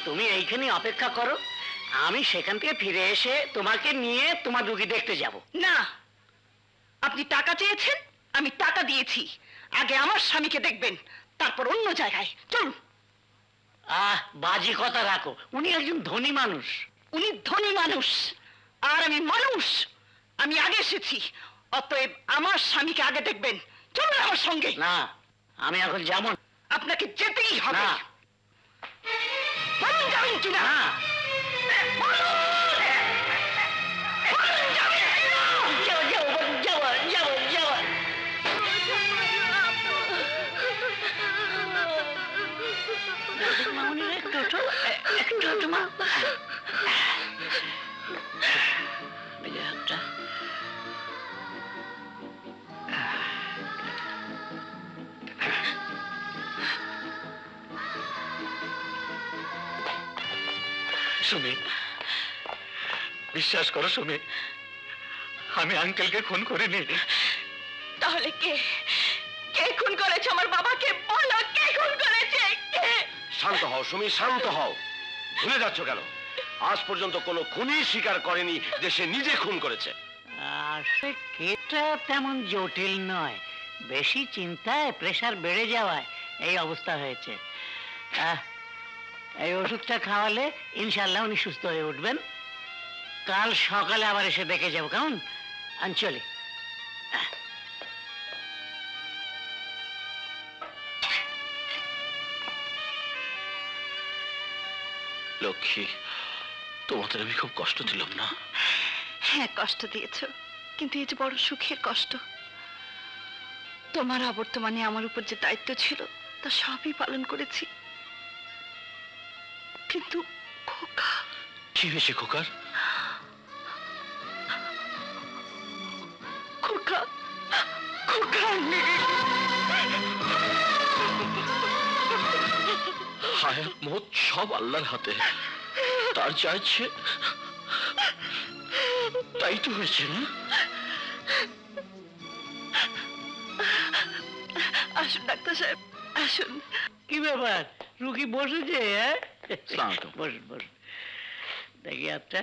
তুমি এইখানে অপেক্ষা করো, আমি সেখান থেকে ফিরে এসে তোমাকে নিয়ে তোমার রুগী দেখতে যাব। না, আপনি টাকা চেয়েছেন, আমি টাকা দিয়েছি। আগে আমার স্বামীকে দেখবেন, তারপর অন্য জায়গায় চলুন। বাজি কথা রাখো, উনি একজন ধনী মানুষ। উনি ধনী মানুষ আর আমি মানুষ, আমি আগে এসেছি, অতএব আমার স্বামীকে আগে দেখবেন। চলুন আমার সঙ্গে। না, আমি এখন যাব না। আপনাকে যেতেই হবে। না। বলুন যাবেন কিনা? না। সুমি, বিশ্বাস করো সুমি, আমি আঙ্কেলকে খুন করিনি। তাহলে কে কে খুন করেছে আমার বাবাকে? বলো, কে খুন করেছে? কে? শান্ত হও সুমি, শান্ত হও। ভুলে যাচ্ছ কেন? আজ পর্যন্ত কোনো খুনি স্বীকার করেনি যে সে নিজে খুন করেছে। আসলে কেসটা তেমন জটিল নয়, বেশি চিন্তায় প্রেসার বেড়ে যাওয়ায় এই অবস্থা হয়েছে। এই ওষুধটা খাওয়ালে ইনশাল্লাহ উনি সুস্থ হয়ে উঠবেন। কাল সকালে আবার এসে দেখে যাবো, কেমন? আঞ্চলি, লক্ষ্মী, তোমাদের আমি খুব কষ্ট দিলাম না? হ্যাঁ, কষ্ট দিয়েছো, কিন্তু এই যে বড় সুখের কষ্ট। তোমার অবর্তমানে আমার উপর যে দায়িত্ব ছিল তা সবই পালন করেছি, কিন্তু খোকা। কি হয়েছে খোকার? খোকা, খোকা হায়াত মত সব আল্লাহর হাতে, তার যা ইচ্ছে তাই তো হয়েছে না? আসুন ডাক্তার সাহেব, আসুন। কি ব্যাপার, রুগী বসেছে? হ্যাঁ, শান্ত। বসুন বসুন, দেখি হাতটা।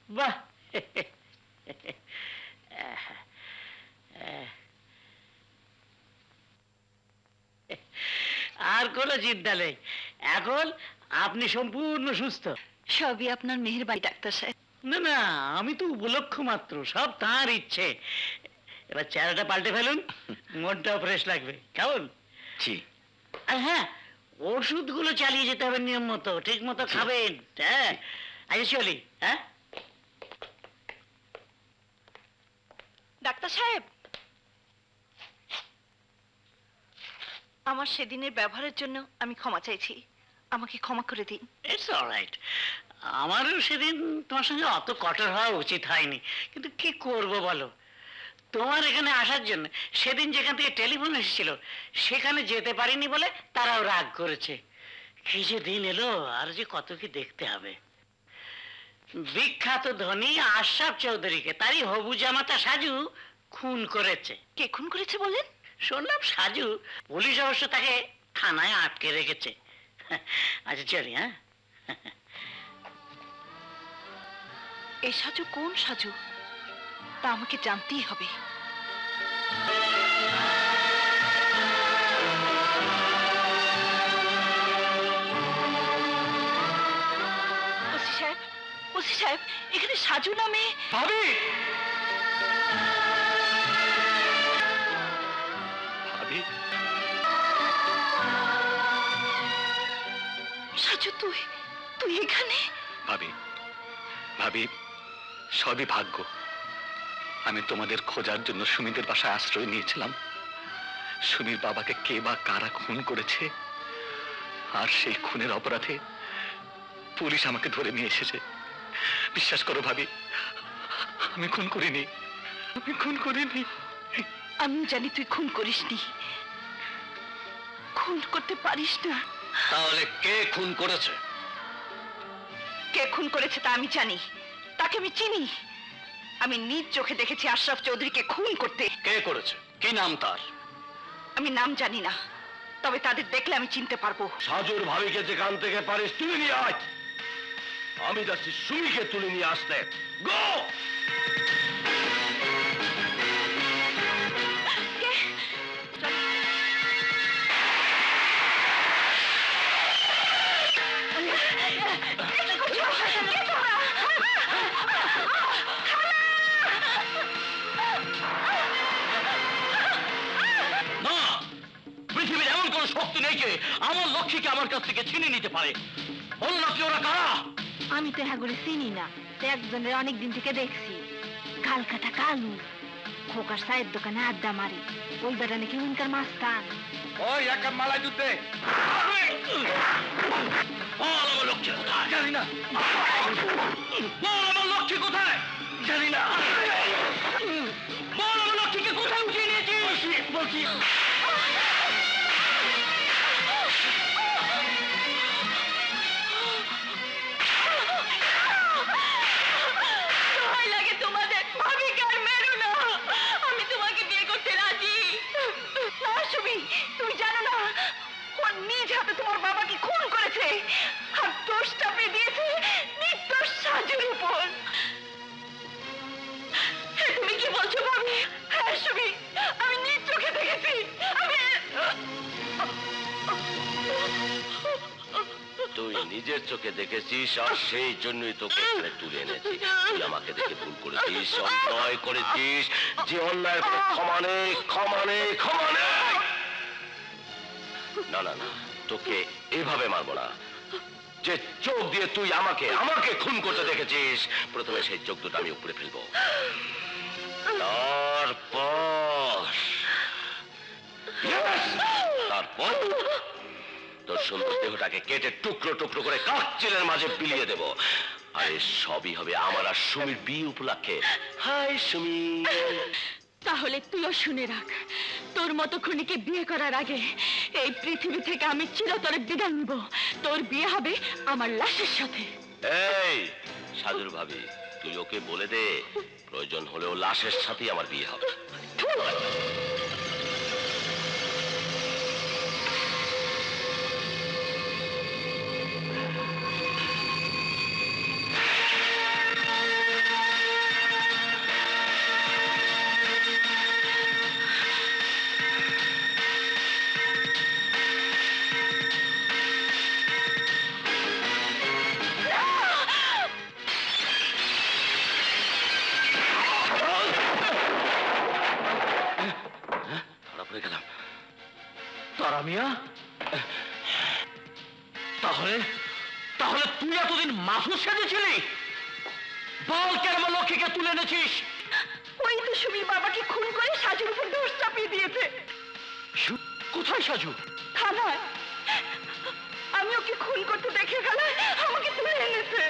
বাহ, আর কোনো চিন্তা নেই, এখন আপনি সম্পূর্ণ সুস্থ। সবই আপনার মেহেরবানি ডাক্তার সাহেব। না না, আমি তো উপলক্ষ মাত্র, সব তার ইচ্ছে। এবার চেহারাটা পাল্টে ফেলুন, মনটাও ফ্রেশ লাগবে, কেমন? জি। আর হ্যাঁ, ওষুধগুলো চালিয়ে যেতে হবে নিয়ম মতো, ঠিক মতো খাবেন। হ্যাঁ, আচ্ছা চলি। হ্যাঁ ডাক্তার সাহেব, আমার সেদিনের ব্যবহারের জন্য আমি ক্ষমা চাইছি, আমাকে ক্ষমা করে দিন। It's alright. আমারও সেদিন তোমার সঙ্গে অত কঠোর হওয়া উচিত হয়নি, কিন্তু কি করব বলো, তোমার এখানে আসার জন্য সেদিন যেখান থেকে টেলিফোন এসেছিল সেখানে যেতে পারিনি বলে তারাও রাগ করেছে। কি যে দিন এলো, আর যে কত কি দেখতে হবে। বিখ্যাত ধনী আশরাফ চৌধুরীকে তারই হবু জামাতা সাজু খুন করেছে। কে খুন করেছে বলেন? শুনলাম সাজু, পুলিশ অবশ্য তাকে থানায় আটকে রেখেছে। আচ্ছা চলি। হ্যাঁ, এই সাজু কোন সাজু তা আমাকে জানতেই হবে। ওসি সাহেব, ওসি সাহেব, এখানে সাজু নামে। ভাবি, ভাবি, সাজু, তুই তুই এখানে? ভাবি, ভাবি, সবই ভাগ্য। আমি তোমাদের খোঁজার জন্য সুমিদের বাসায় আশ্রয় নিয়েছিলাম। সুমির বাবাকে কে বা কারা খুন করেছে, আর সেই খুনের অপরাধে পুলিশ আমাকে ধরে নিয়ে এসেছে। বিশ্বাস করো ভাবি, আমি খুন করিনি, আমি খুন করিনি। আমিও জানি তুই খুন করিসনি, খুন করতে পারিস না। তাহলে কে খুন করেছে? কে খুন করেছে তা আমি জানি, তাকে আমি চিনি। আমি নিজ চোখে দেখেছি আশরাফ চৌধুরীকে খুন করতে। কে করেছে? কি নাম তার? আমি নাম জানি না, তবে তাদের দেখলে আমি চিনতে পারবো। সাজুর ভাবিকে যেখান থেকে পারিস তুলে নিয়ে আয়। আমি যাচ্ছি সুমিকে তুলে নিয়ে আসতে। গো! কে? শক্তি নেই যে আমার লক্ষ্মীকে আমার কাছ থেকে ছিনিয়ে নিতে পারে। বলো না কি ওরা কারা? আমি তো হ্যাঁ চিনি না, তো একজনের অনেক দিন থেকে দেখছি। কালকাটা কালু খোকার চায়ের দোকানে আড্ডা মারি, ওই বেটা নাকি উনকার মাস্তান। ওই এক কাপ মালাই দুধ দে। বল আমার লক্ষ্মী কোথায়? জানি না। বল আমার লক্ষ্মী কোথায়? জানি না। বল আমার লক্ষ্মীকে কোথায় উঠিয়ে নিয়েছিস? বলছি ভয় লাগে তোমাদের, ভাবিকে আর মেরো না। আমি তোমাকে বিয়ে করতে রাজি। না সুমি, তুমি জানো না ও নিজ হাতে তোমার বাবাকে খুন করেছে, আর দোষ চাপিয়ে দিয়েছে নির্দোষ সাজুর উপর। তুমি কি বলছো ভাবি? হ্যাঁ সুমি, আমি নিজ চোখে দেখেছি। তুই নিজের চোখে দেখেছিস আর সেই জন্যই তোকে এখানে তুলে এনেছি। তুই আমাকে দেখে ভুল করেছিস, অন্যায় করেছিস, যে অন্যায়ের কোনো ক্ষমা নেই, ক্ষমা নেই, ক্ষমা নেই। না না না, তোকে এভাবে মারবো না। যে চোখ দিয়ে তুই আমাকে আমাকে খুন করতে দেখেছিস, প্রথমে সেই চোখ দুটো আমি উপরে ফেলবো, তারপর তোর সুন্দর দেহটাকে কেটে টুকরো টুকরো করে কাকচিলের মাঝে বিলিয়ে দেব। আর এই সবই হবে আমার আর সুমির বিয়ে উপলক্ষে। হাই সুমি। তাহলে তুইও শুনে রাখ, তোর মতো খুনিকে বিয়ে করার আগে এই পৃথিবী থেকে আমি চিরতরে বিদায় নিব। তোর বিয়ে হবে আমার লাশের সাথে। এই সাজুর ভাবি, তুই ওকে বলে দে প্রয়োজন হলেও লাশের সাথেই আমার বিয়ে হবে। তারা মিয়া, তাহলে তাহলে তুই এতদিন মাসুদ সেজেছিলি? বল কেন আমার লক্ষ্মীকে তুলে এনেছিস? ওই তো সুমির বাবাকে খুন করে সাজুর উপর দোষ চাপিয়ে দিয়েছে। কোথায় সাজু? থানায়। আমি ওকে খুন করতে দেখে গেলে আমাকে তুলে এনেছে।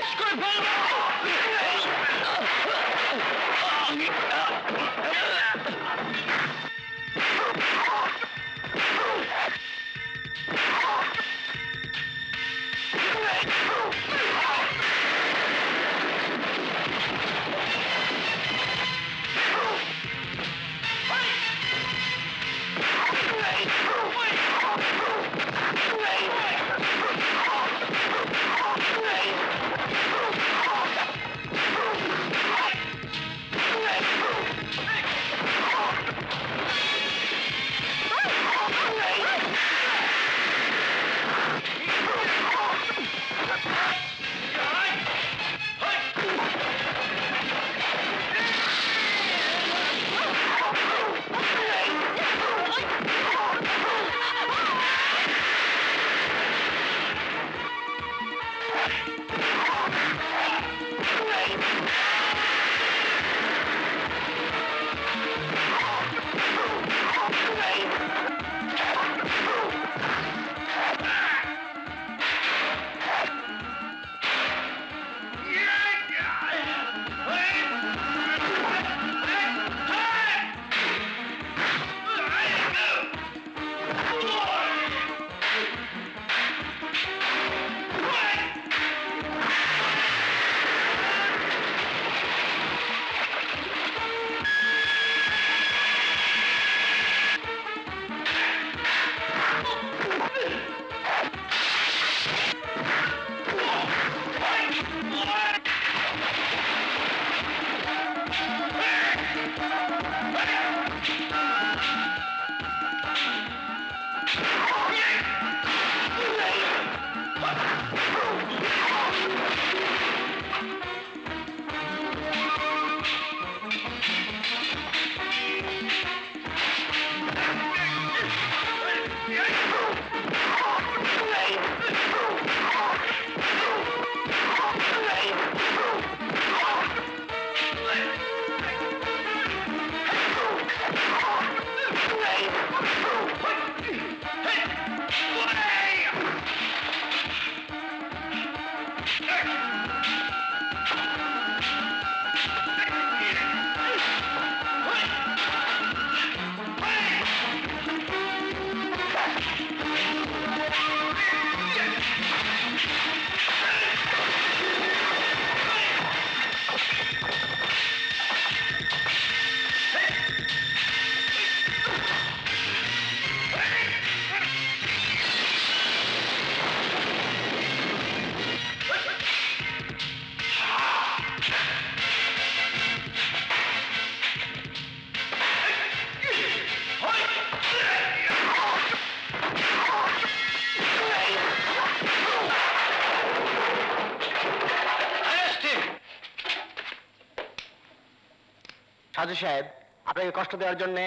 সাজু সাহেব, আপনাকে কষ্ট দেওয়ার জন্য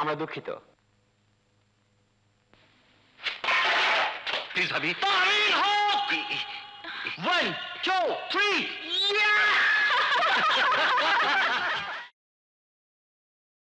আমরা দুঃখিত। প্লিজ ভাবি। তামিল হক 1 2 3